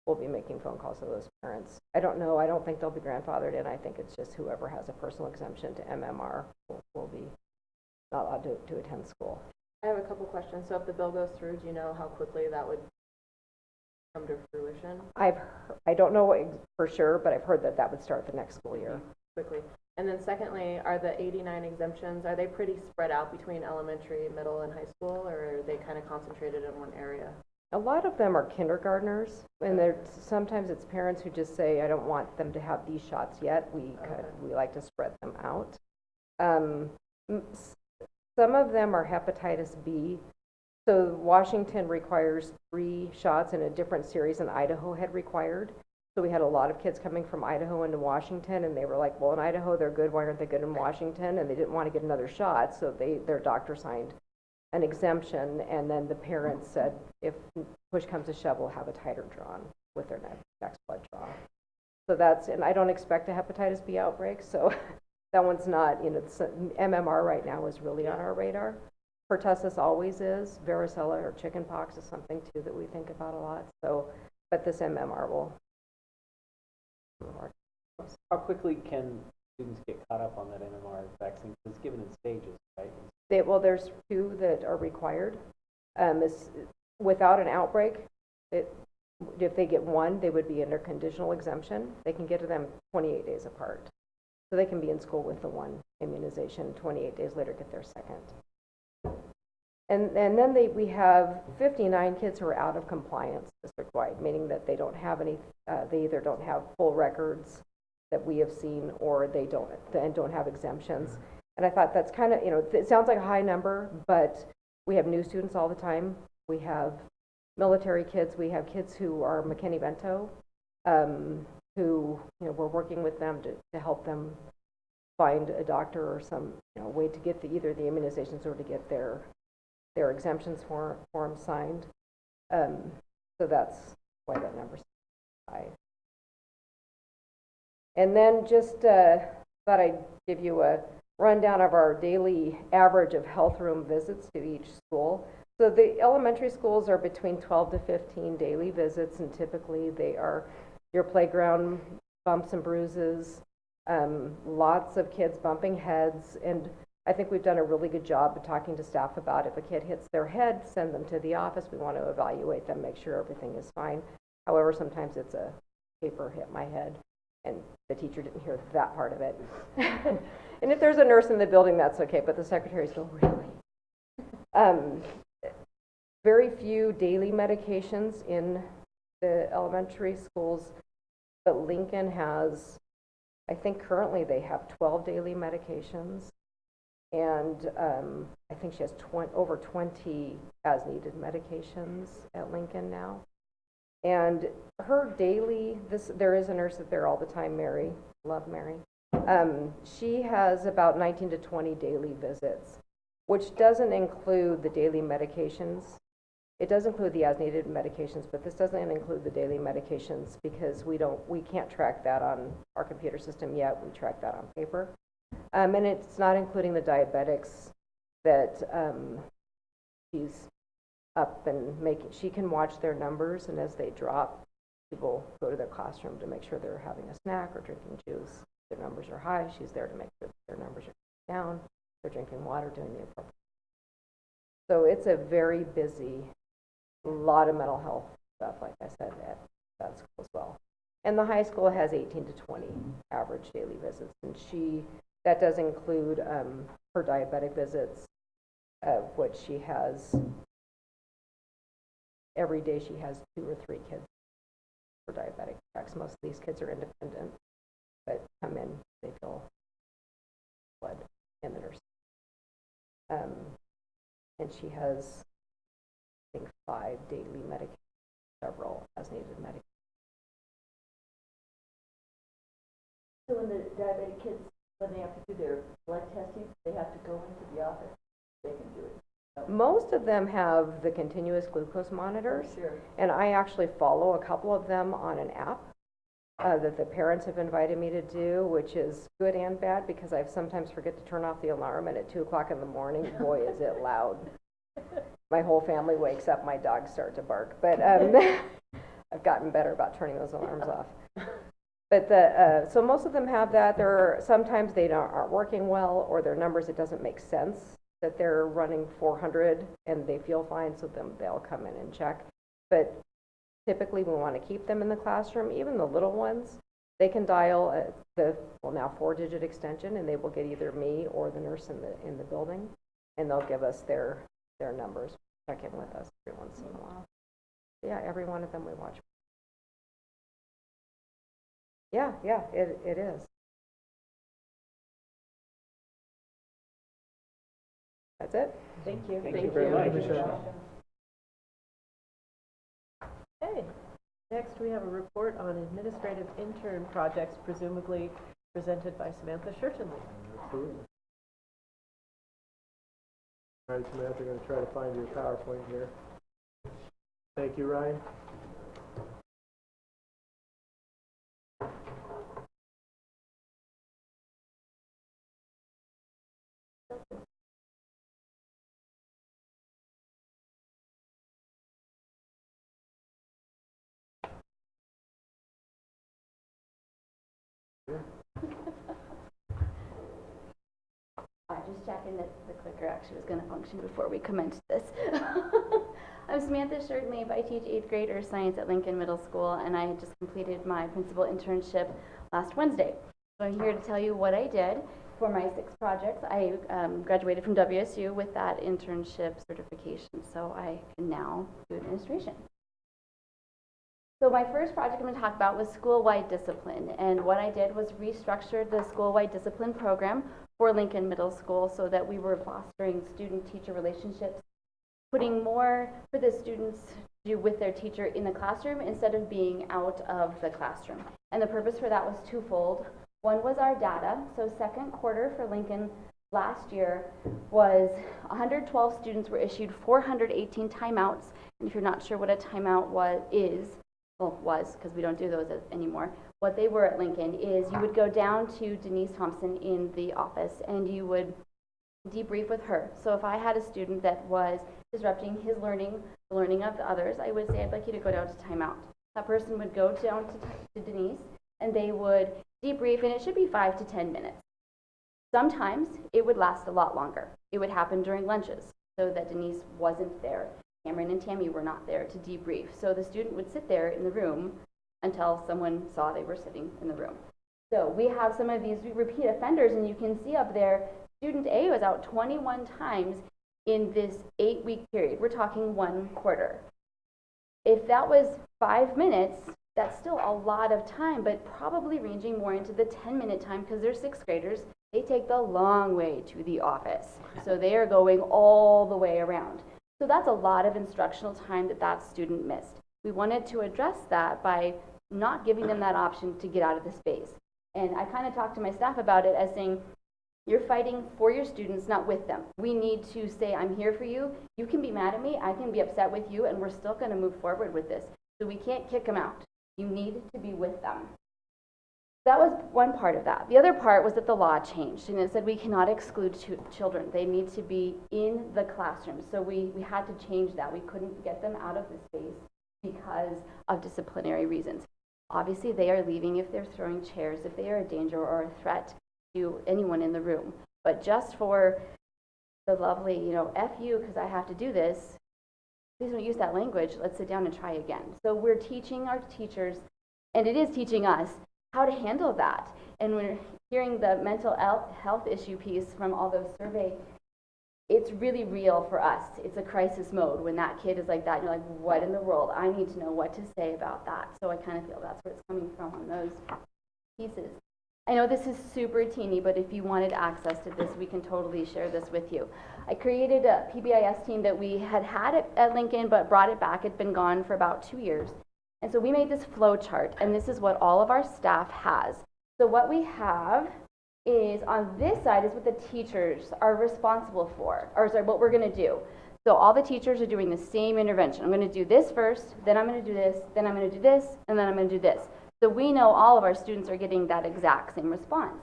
H: we'll be making phone calls to those parents. I don't know, I don't think they'll be grandfathered in. I think it's just whoever has a personal exemption to MMR will be not allowed to attend school.
F: I have a couple questions. So if the bill goes through, do you know how quickly that would come to fruition?
H: I don't know for sure, but I've heard that that would start the next school year.
F: Quickly. And then secondly, are the 89 exemptions, are they pretty spread out between elementary, middle, and high school, or are they kind of concentrated in one area?
H: A lot of them are kindergartners, and sometimes it's parents who just say, I don't want them to have these shots yet. We like to spread them out. Some of them are hepatitis B. So Washington requires 3 shots in a different series than Idaho had required. So we had a lot of kids coming from Idaho into Washington, and they were like, well, in Idaho they're good, why aren't they good in Washington? And they didn't want to get another shot, so their doctor signed an exemption, and then the parents said, if push comes to shove, we'll have a titer drawn with their next blood draw. So and I don't expect a hepatitis B outbreak, so that one's not, MMR right now is really on our radar. Pertussis always is. Varicella or chickenpox is something too that we think about a lot. So, but this MMR will.
E: How quickly can students get caught up on that MMR vaccine? It's given in stages, right?
H: There's 2 that are required. Without an outbreak, if they get 1, they would be under conditional exemption. They can get to them 28 days apart. So they can be in school with the 1 immunization, 28 days later get their second. And then we have 59 kids who are out of compliance district-wide, meaning that they don't have any, they either don't have full records that we have seen, or they don't have exemptions. And I thought that's kind of, it sounds like a high number, but we have new students all the time. We have military kids. We have kids who are McKinney-Vento, who, we're working with them to help them find a doctor or some, way to get either the immunizations or to get their exemptions form signed. So that's why that number's high. And then just thought I'd give you a rundown of our daily average of health room visits to each school. So the elementary schools are between 12 to 15 daily visits, and typically they are your playground bumps and bruises, lots of kids bumping heads, and I think we've done a really good job of talking to staff about if a kid hits their head, send them to the office. We want to evaluate them, make sure everything is fine. However, sometimes it's a paper hit my head, and the teacher didn't hear that part of it. And if there's a nurse in the building, that's okay, but the secretaries go, really? Very few daily medications in the elementary schools, but Lincoln has, I think currently they have 12 daily medications. And I think she has over 20 as-needed medications at Lincoln now. And her daily, there is a nurse there all the time, Mary, love Mary. She has about 19 to 20 daily visits, which doesn't include the daily medications. It does include the as-needed medications, but this doesn't include the daily medications because we can't track that on our computer system yet. We track that on paper. And it's not including the diabetics that she's up and she can watch their numbers, and as they drop, people go to their classroom to make sure they're having a snack or drinking juice. If their numbers are high, she's there to make sure their numbers are down. They're drinking water, doing the appropriate. So it's a very busy, lot of mental health stuff, like I said, at that school as well. And the high school has 18 to 20 average daily visits, and that does include her diabetic visits, which she has, every day she has 2 or 3 kids for diabetic checks. Most of these kids are independent, but come in, they feel blood in the nurse. And she has, I think, 5 daily medications, several as-needed medications.
D: So when the diabetic kids, when they have to do their blood testing, they have to go into the office. They can do it.
H: Most of them have the continuous glucose monitors,
D: Sure.
H: and I actually follow a couple of them on an app that the parents have invited me to do, which is good and bad because I sometimes forget to turn off the alarm, and at 2 o'clock in the morning, boy, is it loud. My whole family wakes up, my dogs start to bark. But I've gotten better about turning those alarms off. But so most of them have that. Sometimes they aren't working well, or their numbers, it doesn't make sense that they're running 400 and they feel fine, so then they'll come in and check. But typically we want to keep them in the classroom. Even the little ones, they can dial now 4-digit extension, and they will get either me or the nurse in the building, and they'll give us their numbers, check in with us every once in a while. Yeah, every one of them we watch. Yeah, it is. That's it.
A: Thank you.
E: Thank you very much.
A: Okay, next we have a report on administrative intern projects, presumably presented by Samantha Shertenley.
B: Absolutely. All right, Samantha, I'm going to try to find your PowerPoint here. Thank you, Ryan.
I: Just checking that the clicker actually was going to function before we commenced this. I'm Samantha Sherdley. I teach 8th grade earth science at Lincoln Middle School, and I just completed my principal internship last Wednesday. So I'm here to tell you what I did for my 6 projects. I graduated from WSU with that internship certification, so I can now do administration. So my first project I'm going to talk about was school-wide discipline, and what I did was restructure the school-wide discipline program for Lincoln Middle School so that we were fostering student-teacher relationships, putting more for the students to do with their teacher in the classroom instead of being out of the classroom. And the purpose for that was twofold. One was our data. So second quarter for Lincoln last year was 112 students were issued 418 timeouts. And if you're not sure what a timeout was, because we don't do those anymore, what they were at Lincoln is you would go down to Denise Thompson in the office and you would debrief with her. So if I had a student that was disrupting his learning, the learning of the others, I would say, I'd like you to go down to timeout. That person would go down to Denise and they would debrief, and it should be 5 to 10 minutes. Sometimes it would last a lot longer. It would happen during lunches so that Denise wasn't there. Cameron and Tammy were not there to debrief. So the student would sit there in the room until someone saw they were sitting in the room. So we have some of these repeat offenders, and you can see up there, student A was out 21 times in this 8-week period. We're talking 1 quarter. If that was 5 minutes, that's still a lot of time, but probably ranging more into the 10-minute time because they're 6th graders. They take the long way to the office. So they are going all the way around. So that's a lot of instructional time that student missed. We wanted to address that by not giving them that option to get out of the space. And I kind of talked to my staff about it as saying, you're fighting for your students, not with them. We need to say, I'm here for you. You can be mad at me. I can be upset with you, and we're still going to move forward with this. So we can't kick them out. You need to be with them. That was one part of that. The other part was that the law changed, and it said we cannot exclude children. They need to be in the classroom. So we had to change that. We couldn't get them out of the space because of disciplinary reasons. Obviously, they are leaving if they're throwing chairs, if they are a danger or a threat to anyone in the room. But just for the lovely, F you, because I have to do this, please don't use that language. Let's sit down and try again. So we're teaching our teachers, and it is teaching us, how to handle that. And we're hearing the mental health issue piece from all those surveys. It's really real for us. It's a crisis mode when that kid is like that. And you're like, what in the world? I need to know what to say about that. So I kind of feel that's where it's coming from on those pieces. I know this is super teeny, but if you wanted access to this, we can totally share this with you. I created a PBIS team that we had at Lincoln, but brought it back. It'd been gone for about 2 years. And so we made this flow chart, and this is what all of our staff has. So what we have is on this side is what the teachers are responsible for, or sorry, what we're going to do. So all the teachers are doing the same intervention. I'm going to do this first, then I'm going to do this, then I'm going to do this, and then I'm going to do this. So we know all of our students are getting that exact same response.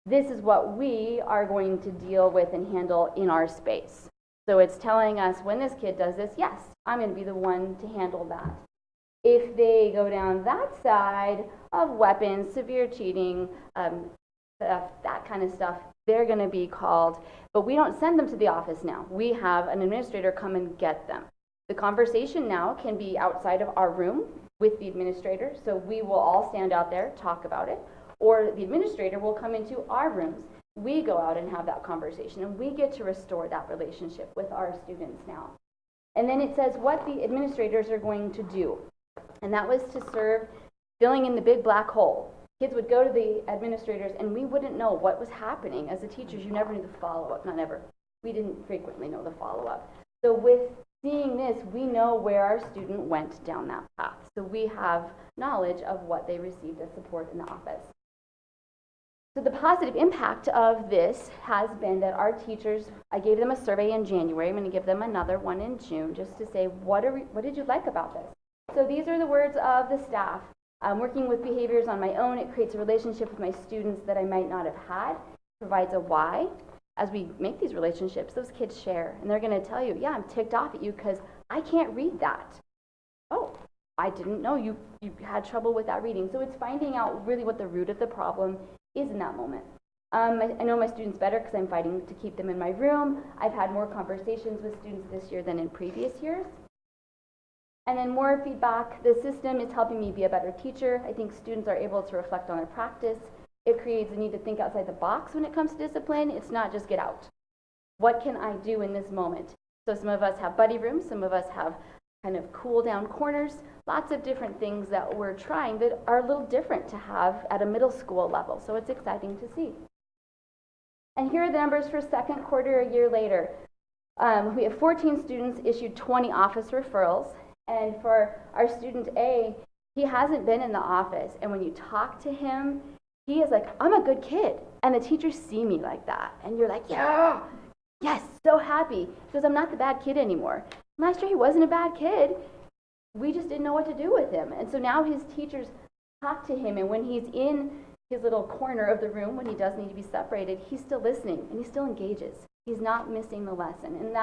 I: This is what we are going to deal with and handle in our space. So it's telling us when this kid does this, yes, I'm going to be the one to handle that. If they go down that side of weapons, severe cheating, theft, that kind of stuff, they're going to be called. But we don't send them to the office now. We have an administrator come and get them. The conversation now can be outside of our room with the administrator. So we will all stand out there, talk about it. Or the administrator will come into our rooms. We go out and have that conversation, and we get to restore that relationship with our students now. And then it says what the administrators are going to do. And that was to serve filling in the big black hole. Kids would go to the administrators, and we wouldn't know what was happening. As the teachers, you never knew the follow-up. Not ever. We didn't frequently know the follow-up. So with seeing this, we know where our student went down that path. So we have knowledge of what they received as support in the office. So the positive impact of this has been that our teachers, I gave them a survey in January. I'm going to give them another one in June just to say, what did you like about this? So these are the words of the staff. Working with behaviors on my own, it creates a relationship with my students that I might not have had. It provides a why. As we make these relationships, those kids share, and they're going to tell you, yeah, I'm ticked off at you because I can't read that. Oh, I didn't know you had trouble with that reading. So it's finding out really what the root of the problem is in that moment. I know my students better because I'm fighting to keep them in my room. I've had more conversations with students this year than in previous years. And then more feedback. The system is helping me be a better teacher. I think students are able to reflect on their practice. It creates a need to think outside the box when it comes to discipline. It's not just get out. What can I do in this moment? So some of us have buddy rooms. Some of us have kind of cool down corners. Lots of different things that we're trying that are a little different to have at a middle school level. So it's exciting to see. And here are the numbers for second quarter a year later. We have 14 students issued 20 office referrals. And for our student A, he hasn't been in the office. And when you talk to him, he is like, I'm a good kid. And the teachers see me like that. And you're like, yeah, yes, so happy. He goes, I'm not the bad kid anymore. Last year he wasn't a bad kid. We just didn't know what to do with him. And so now his teachers talk to him. And when he's in his little corner of the room, when he does need to be separated, he's still listening and he still engages. He's not missing the lesson. And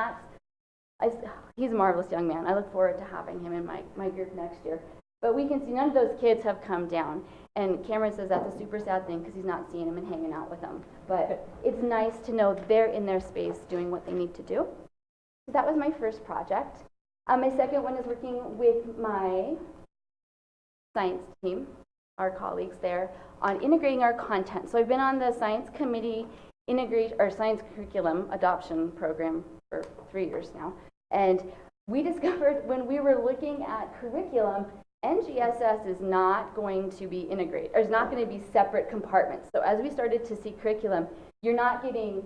I: he's a marvelous young man. I look forward to having him in my group next year. But we can see none of those kids have come down. And Cameron says that's a super sad thing because he's not seeing them and hanging out with them. But it's nice to know they're in their space doing what they need to do. So that was my first project. My second one is working with my science team, our colleagues there, on integrating our content. So I've been on the science committee science curriculum adoption program for 3 years now. And we discovered when we were looking at curriculum, NGSS is not going to be integrated, or is not going to be separate compartments. So as we started to see curriculum, you're not getting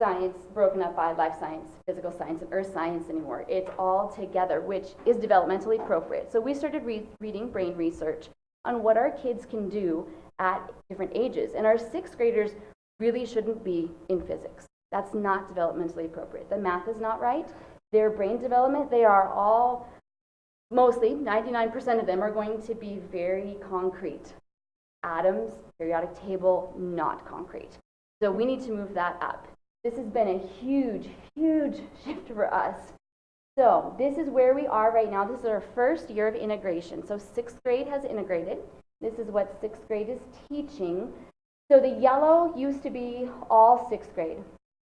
I: science broken up by life science, physical science, and earth science anymore. It's all together, which is developmentally appropriate. So we started reading brain research on what our kids can do at different ages. And our sixth graders really shouldn't be in physics. That's not developmentally appropriate. The math is not right. Their brain development, they are all, mostly, 99% of them are going to be very concrete. Atoms, periodic table, not concrete. So we need to move that up. This has been a huge, huge shift for us. So this is where we are right now. This is our first year of integration. So sixth grade has integrated. This is what sixth grade is teaching. So the yellow used to be all sixth grade.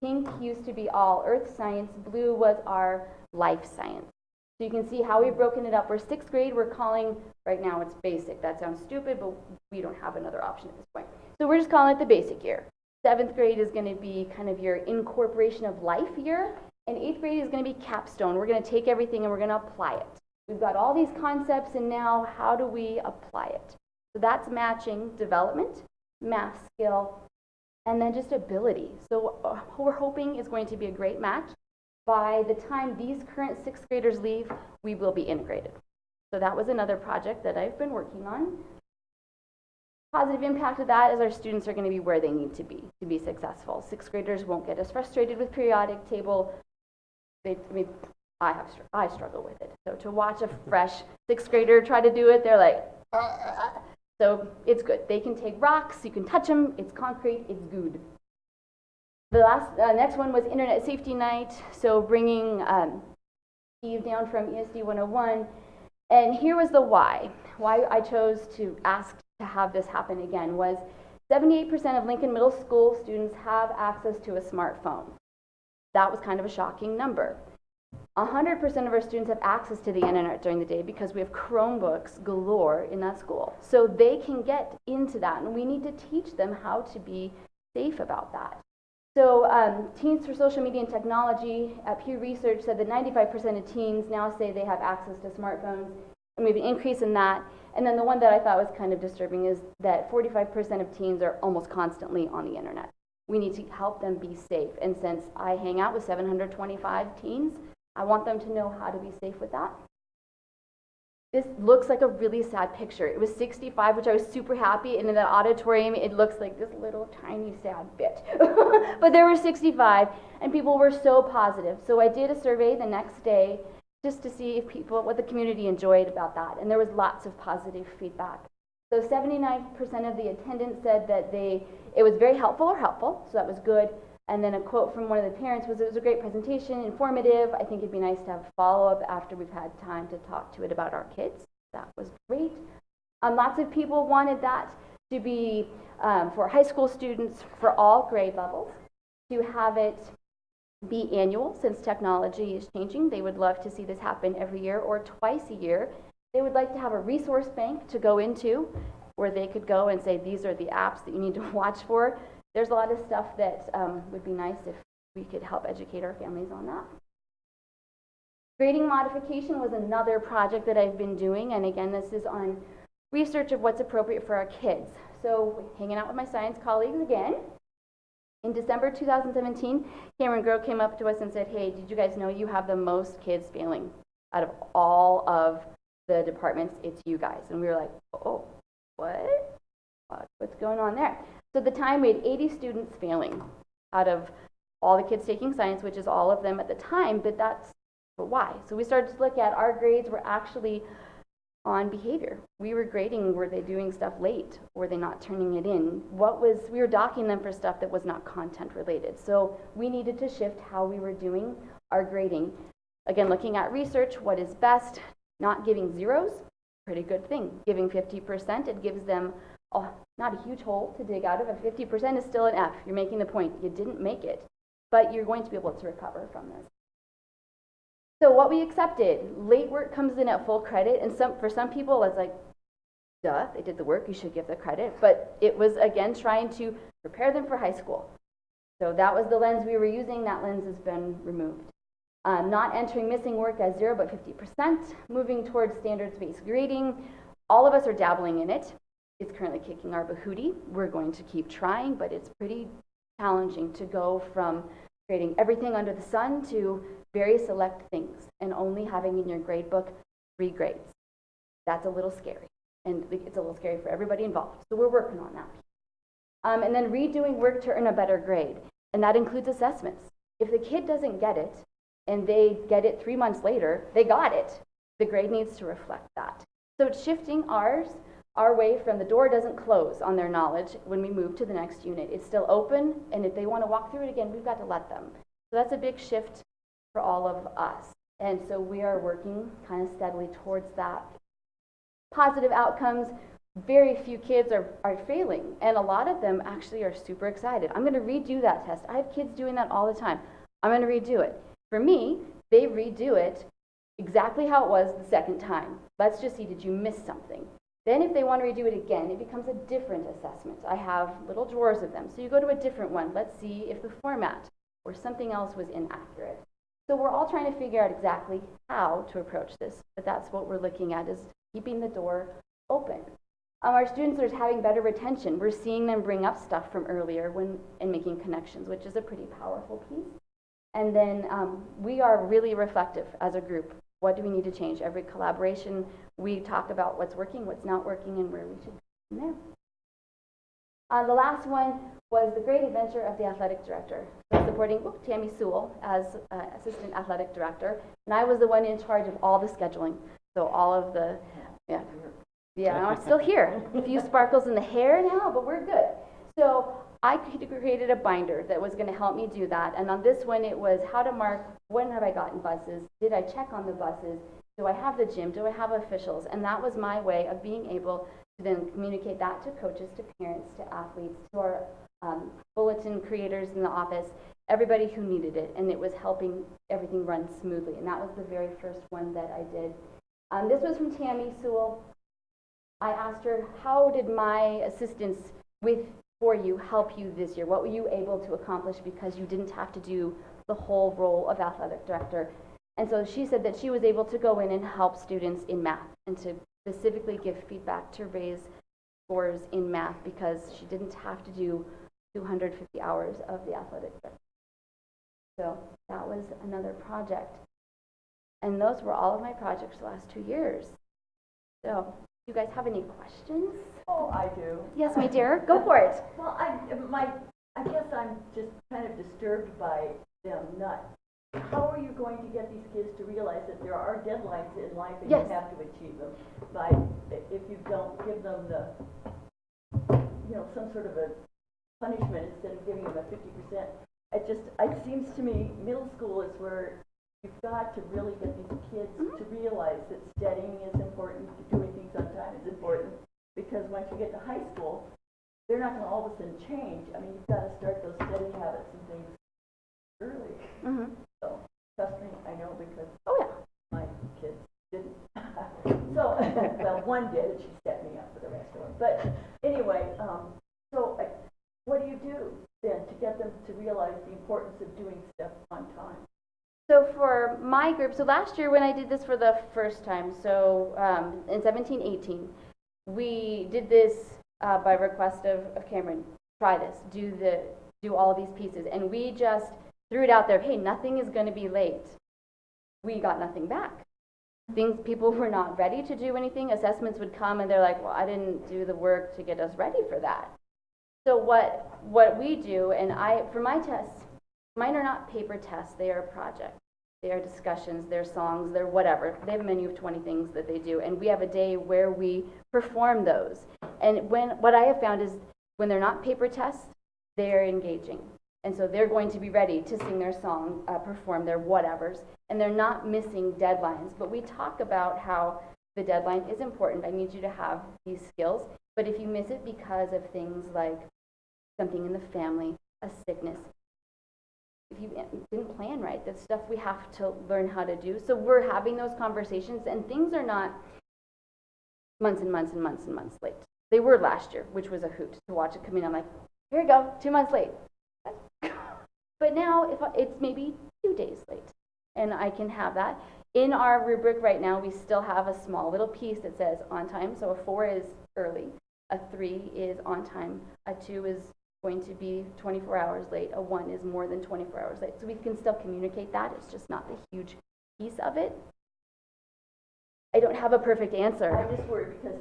I: Pink used to be all earth science. Blue was our life science. So you can see how we've broken it up. For sixth grade, we're calling, right now it's basic. That sounds stupid, but we don't have another option at this point. So we're just calling it the basic year. Seventh grade is going to be kind of your incorporation of life year. And eighth grade is going to be capstone. We're going to take everything and we're going to apply it. We've got all these concepts, and now how do we apply it? So that's matching development, math skill, and then just ability. So we're hoping is going to be a great match. By the time these current sixth graders leave, we will be integrated. So that was another project that I've been working on. Positive impact of that is our students are going to be where they need to be successful. Sixth graders won't get as frustrated with periodic table. I struggle with it. So to watch a fresh sixth grader try to do it, they're like, so it's good. They can take rocks, you can touch them, it's concrete, it's good. The next one was Internet Safety Night, so bringing Steve down from ESD 101 And here was the why. Why I chose to ask to have this happen again was 78% of Lincoln Middle School students have access to a smartphone. That was kind of a shocking number. 100% of our students have access to the internet during the day because we have Chromebooks galore in that school. So they can get into that, and we need to teach them how to be safe about that. So Teens for Social Media and Technology, Pew Research said that 95% of teens now say they have access to smartphones, and we have an increase in that. And then the one that I thought was kind of disturbing is that 45% of teens are almost constantly on the internet. We need to help them be safe. And since I hang out with 725 teens, I want them to know how to be safe with that. This looks like a really sad picture. It was 65, which I was super happy, and in the auditorium, it looks like this little tiny sad bit. But there were 65, and people were so positive. So I did a survey the next day just to see if what the community enjoyed about that, and there was lots of positive feedback. So 79% of the attendants said that it was very helpful or helpful, so that was good. And then a quote from one of the parents was, "It was a great presentation, informative. I think it'd be nice to have follow-up after we've had time to talk to it about our kids." That was great. Lots of people wanted that to be for high school students for all grade levels, to have it be annual since technology is changing. They would love to see this happen every year or twice a year. They would like to have a resource bank to go into where they could go and say, these are the apps that you need to watch for. There's a lot of stuff that would be nice if we could help educate our families on that. Grading modification was another project that I've been doing, and again, this is on research of what's appropriate for our kids. So hanging out with my science colleagues again. In December 2017, Cameron Grove came up to us and said, "Hey, did you guys know you have the most kids failing out of all of the departments? It's you guys." And we were like, "Oh, what? What's going on there?" So at the time, we had 80 students failing out of all the kids taking science, which is all of them at the time, but why? So we started to look at our grades were actually on behavior. We were grading, were they doing stuff late? Were they not turning it in? We were docking them for stuff that was not content related. So we needed to shift how we were doing our grading. Again, looking at research, what is best, not giving zeros, pretty good thing. Giving 50%, it gives them not a huge hole to dig out of. 50% is still an F. You're making the point. You didn't make it, but you're going to be able to recover from this. So what we accepted, late work comes in at full credit, and for some people it's like, duh, they did the work, you should give the credit. But it was, again, trying to prepare them for high school. So that was the lens we were using. That lens has been removed. Not entering missing work as 0, but 50%. Moving towards standards-based grading. All of us are dabbling in it. It's currently kicking our bahootie. We're going to keep trying, but it's pretty challenging to go from grading everything under the sun to very select things and only having in your grade book 3 grades. That's a little scary, and it's a little scary for everybody involved. So we're working on that. And then redoing work to earn a better grade, and that includes assessments. If the kid doesn't get it and they get it 3 months later, they got it. The grade needs to reflect that. So it's shifting our way from the door doesn't close on their knowledge when we move to the next unit. It's still open, and if they want to walk through it again, we've got to let them. So that's a big shift for all of us. And so we are working kind of steadily towards that. Positive outcomes, very few kids are failing, and a lot of them actually are super excited. I'm going to redo that test. I have kids doing that all the time. I'm going to redo it. For me, they redo it exactly how it was the second time. Let's just see, did you miss something? Then if they want to redo it again, it becomes a different assessment. I have little drawers of them. So you go to a different one. Let's see if the format or something else was inaccurate. So we're all trying to figure out exactly how to approach this, but that's what we're looking at, is keeping the door open. Our students are having better retention. We're seeing them bring up stuff from earlier and making connections, which is a pretty powerful piece. And then we are really reflective as a group. What do we need to change? Every collaboration, we talk about what's working, what's not working, and where we should go from there. The last one was the great adventure of the athletic director. So supporting Tammy Sewell as assistant athletic director, and I was the one in charge of all the scheduling. So all of the, I'm still here. A few sparkles in the hair now, but we're good. So I created a binder that was going to help me do that. And on this one, it was how to mark when have I gotten buses, did I check on the buses, Do I have the gym? Do I have officials? And that was my way of being able to then communicate that to coaches, to parents, to athletes, to our bulletin creators in the office, everybody who needed it, and it was helping everything run smoothly. And that was the very first one that I did. This was from Tammy Sewell. I asked her, how did my assistance for you help you this year? What were you able to accomplish because you didn't have to do the whole role of athletic director? And so she said that she was able to go in and help students in math and to specifically give feedback to raise scores in math because she didn't have to do 250 hours of the athletic director. So that was another project. And those were all of my projects the last 2 years. So, do you guys have any questions?
D: Oh, I do.
I: Yes, my dear, go for it.
D: Well, I guess I'm just kind of disturbed by them not. How are you going to get these kids to realize that there are deadlines in life and
I: Yes.
D: you have to achieve them? If you don't give them the, some sort of a punishment instead of giving them a 50%. It seems to me middle school is where you've got to really get these kids to realize that studying is important, doing things on time is important, because once you get to high school, they're not going to all of a sudden change. I mean, you've got to start those study habits and things early.
I: Mm-hmm.
D: So, trust me, I know because
I: Oh, yeah.
D: my kids didn't. So, well, one did, and she set me up for the rest of them. But anyway, what do you do then to get them to realize the importance of doing stuff on time?
I: So for my group, so last year when I did this for the first time, so in 17-18, we did this by request of Cameron. Try this, do all these pieces, and we just threw it out there. Hey, nothing is going to be late. We got nothing back. People were not ready to do anything. Assessments would come, and they're like, "Well, I didn't do the work to get us ready for that." So what we do, and for my tests, mine are not paper tests. They are projects. They are discussions. They're songs. They're whatever. They have a menu of 20 things that they do, and we have a day where we perform those. And what I have found is when they're not paper tests, they're engaging. And so they're going to be ready to sing their song, perform their whatevers, and they're not missing deadlines. But we talk about how the deadline is important. I need you to have these skills. But if you miss it because of things like something in the family, a sickness, if you didn't plan right, that's stuff we have to learn how to do. So we're having those conversations, and things are not months and months and months and months late. They were last year, which was a hoot to watch it come in. I'm like, here you go, 2 months late. But now it's maybe 2 days late, and I can have that. In our rubric right now, we still have a small little piece that says on time. So a 4 is early, a 3 is on time, a 2 is going to be 24 hours late, a 1 is more than 24 hours late. So we can still communicate that. It's just not the huge piece of it. I don't have a perfect answer.
D: I just worry because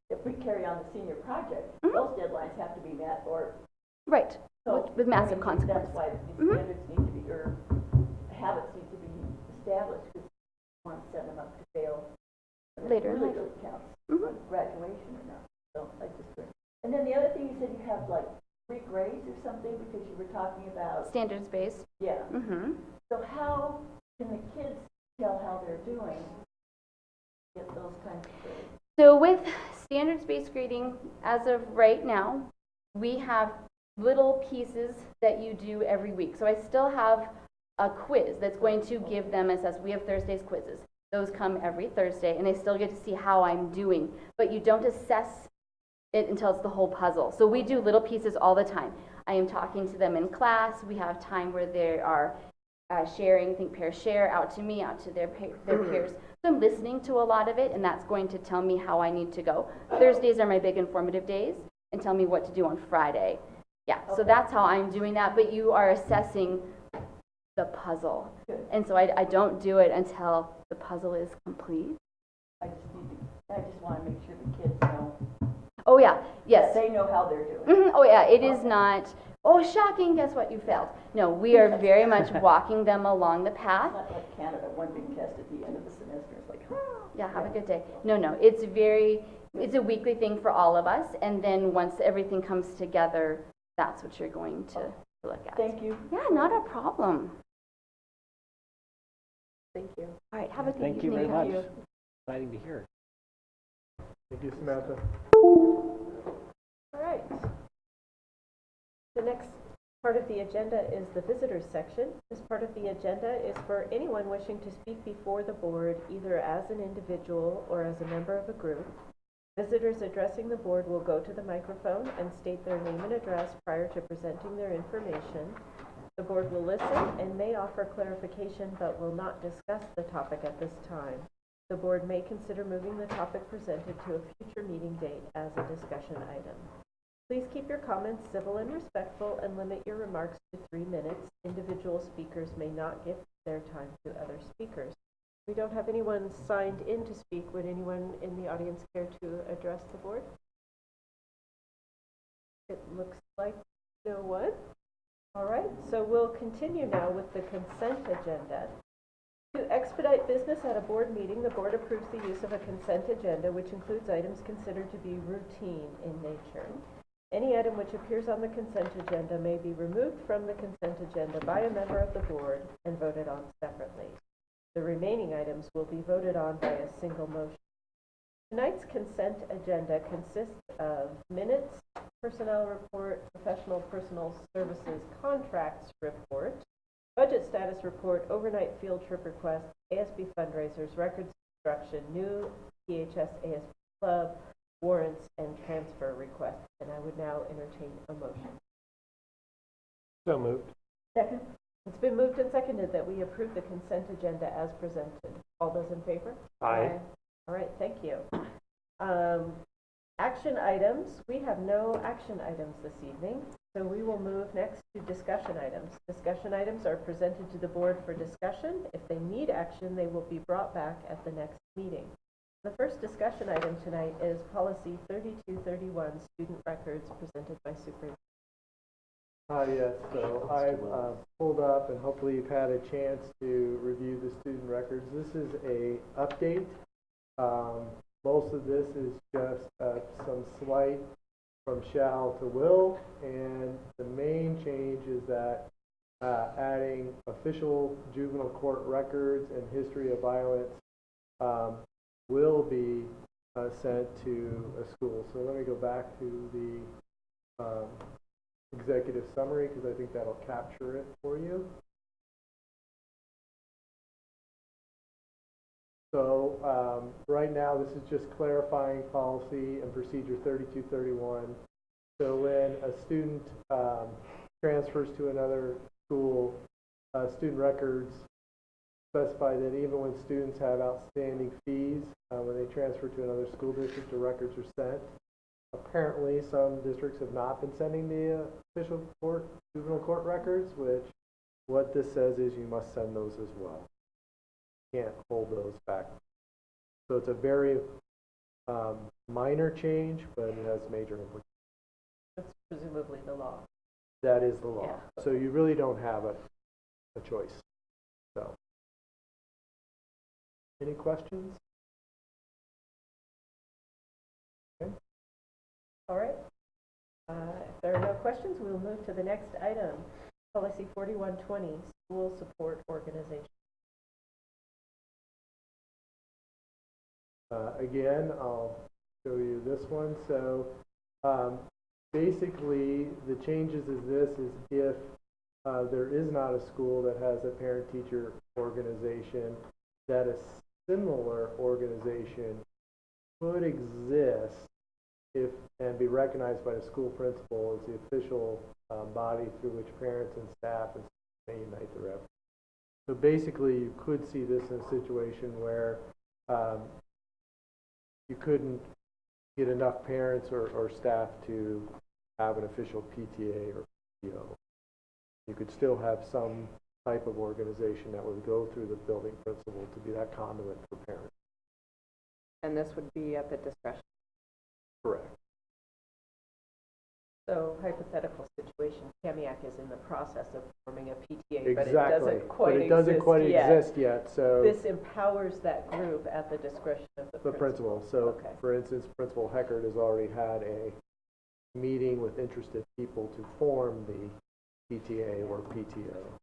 D: if we carry on the senior project, those deadlines have to be met or.
I: Right,
D: So,
I: with massive
D: I mean,
I: consequences.
D: That's why these standards need to be, or habits need to be established, because you want to set them up to fail. And
I: Later
D: it
I: in
D: really,
I: life.
D: really counts
I: Mhm.
D: on graduation or not. So I just, and then the other thing you said you have like 3 grades or something because you were talking about,
I: Standards based.
D: yeah.
I: Mm-hmm.
D: So how can the kids tell how they're doing? Get those kinds of grades.
I: So with standards-based grading, as of right now, we have little pieces that you do every week. So I still have a quiz that's going to give them we have Thursdays quizzes. Those come every Thursday, and they still get to see how I'm doing. But you don't assess it until it's the whole puzzle. So we do little pieces all the time. I am talking to them in class. We have time where they are sharing, think pair share, out to me, out to their peers. So I'm listening to a lot of it, and that's going to tell me how I need to go. Thursdays are my big informative days, and tell me what to do on Friday. Yeah, so that's how I'm doing that, but you are assessing the puzzle.
D: Good.
I: And so I don't do it until the puzzle is complete.
D: I just want to make sure the kids know.
I: Oh yeah, yes.
D: They know how they're doing.
I: Mhm. Oh yeah, it is not, oh shocking, guess what, you failed. No, we are very much walking them along the path.
D: It's not like Canada, one big test at the end of the semester. It's like,
I: Yeah, have a good day. No, it's a weekly thing for all of us, and then once everything comes together, that's what you're going to look at.
D: thank you.
I: Yeah, not a problem.
F: Thank you.
I: All right, have a good
E: Thank you
I: evening.
E: very much. Exciting to hear.
B: Thank you, Samantha.
A: All right. The next part of the agenda is the visitors section. This part of the agenda is for anyone wishing to speak before the board, either as an individual or as a member of a group. Visitors addressing the board will go to the microphone and state their name and address prior to presenting their information. The board will listen and may offer clarification, but will not discuss the topic at this time. The board may consider moving the topic presented to a future meeting date as a discussion item. Please keep your comments civil and respectful and limit your remarks to 3 minutes. Individual speakers may not give their time to other speakers. We don't have anyone signed in to speak. Would anyone in the audience care to address the board? It looks like no one. All right, so we'll continue now with the consent agenda. To expedite business at a board meeting, the board approves the use of a consent agenda, which includes items considered to be routine in nature. Any item which appears on the consent agenda may be removed from the consent agenda by a member of the board and voted on separately. The remaining items will be voted on by a single motion. Tonight's consent agenda consists of minutes, personnel report, professional personal services contracts report, budget status report, overnight field trip request, ASB fundraisers, records instruction, new PHS ASB club, warrants, and transfer requests. And I would now entertain a motion.
C: So moved.
A: Second. It's been moved and seconded that we approve the consent agenda as presented. All those in favor?
C: Aye.
A: All right, thank you. Action items. We have no action items this evening, so we will move next to discussion items. Discussion items are presented to the board for discussion. If they need action, they will be brought back at the next meeting. The first discussion item tonight is policy 3231, student records, presented by Superintendent.
B: Yes, so I've pulled up, and hopefully you've had a chance to review the student records. This is a update. Most of this is just some slight from shall to will, and the main change is that adding official juvenile court records and history of violence will be sent to a school. So let me go back to the executive summary, because I think that'll capture it for you. So right now, this is just clarifying policy and procedure 3231. So when a student transfers to another school, student records specify that even when students have outstanding fees, when they transfer to another school district, the records are sent. Apparently, some districts have not been sending the official juvenile court records, which what this says is you must send those as well. Can't hold those back. So it's a very minor change, but it has major implications.
A: That's presumably the law.
B: That is the law.
A: Yeah.
B: So you really don't have a choice. So, any questions? Okay.
A: All right. If there are no questions, we'll move to the next item. Policy 4120, school support organization.
B: Again, I'll show you this one. So basically, the changes is this is if there is not a school that has a parent-teacher organization, that a similar organization could exist and be recognized by the school principal as the official body through which parents and staff may unite their efforts. So basically, you could see this in a situation where you couldn't get enough parents or staff to have an official PTA or PTO. You could still have some type of organization that would go through the building principal to be that conduit for parents.
F: And this would be at the discretion.
B: Correct.
A: So hypothetical situation, Kamiak is in the process of forming a PTA,
B: Exactly.
A: but it doesn't quite
B: but it doesn't
A: exist
B: quite
A: yet.
B: exist yet. So
A: This empowers that group at the discretion of the
B: principal. So,
A: Okay.
B: for instance, Principal Heckert has already had a meeting with interested people to form the PTA or PTO.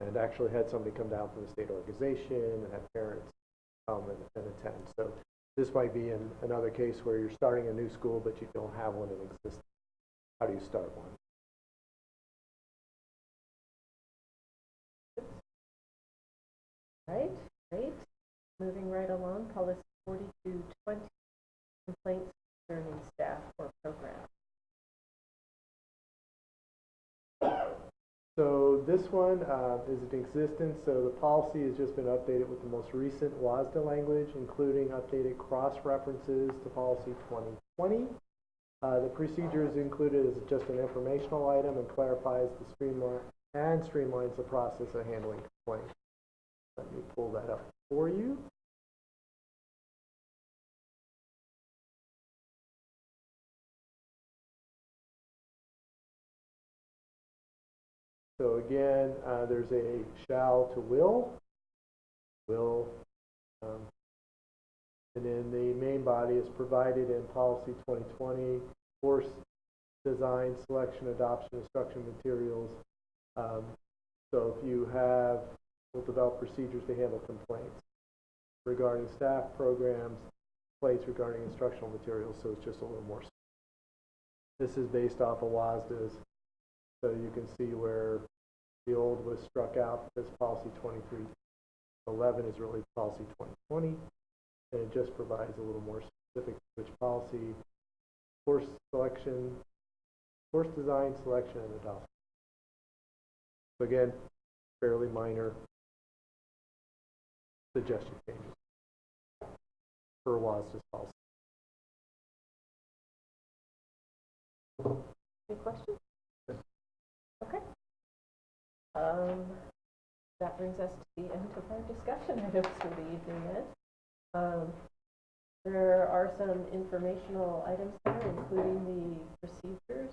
B: and actually had somebody come down from the state organization and had parents come and attend. So this might be another case where you're starting a new school, but you don't have one in existence. How do you start one?
A: Right, great. Moving right along, policy 4220, complaints concerning staff or program.
B: So this one is in existence, so the policy has just been updated with the most recent WASDA language, including updated cross-references to policy 2020. The procedure is included as just an informational item and clarifies the streamlines the process of handling complaints. Let me pull that up for you. So again, there's a shall to will, and then the main body is provided in policy 2020, course design, selection, adoption, instruction materials. So if you have, we'll develop procedures to handle complaints regarding staff programs, complaints regarding instructional materials, so it's just a little more. This is based off of WASDA's, so you can see where the old was struck out. This policy 2311 is really policy 2020, and it just provides a little more specific which policy, course selection, course design, selection, and adoption. So again, fairly minor suggestion changes for WASDA's policy.
A: Any questions? Okay. That brings us to the end of our discussion items for the evening, Ed. There are some informational items there, including the procedures,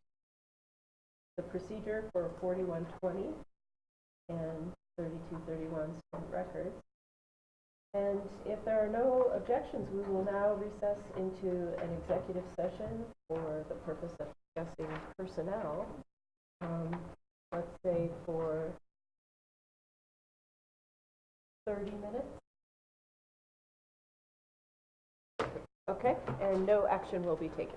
A: the procedure for 4120 and 3231 student records. And if there are no objections, we will now recess into an executive session for the purpose of discussing personnel. Let's say for 30 minutes. Okay, and no action will be taken.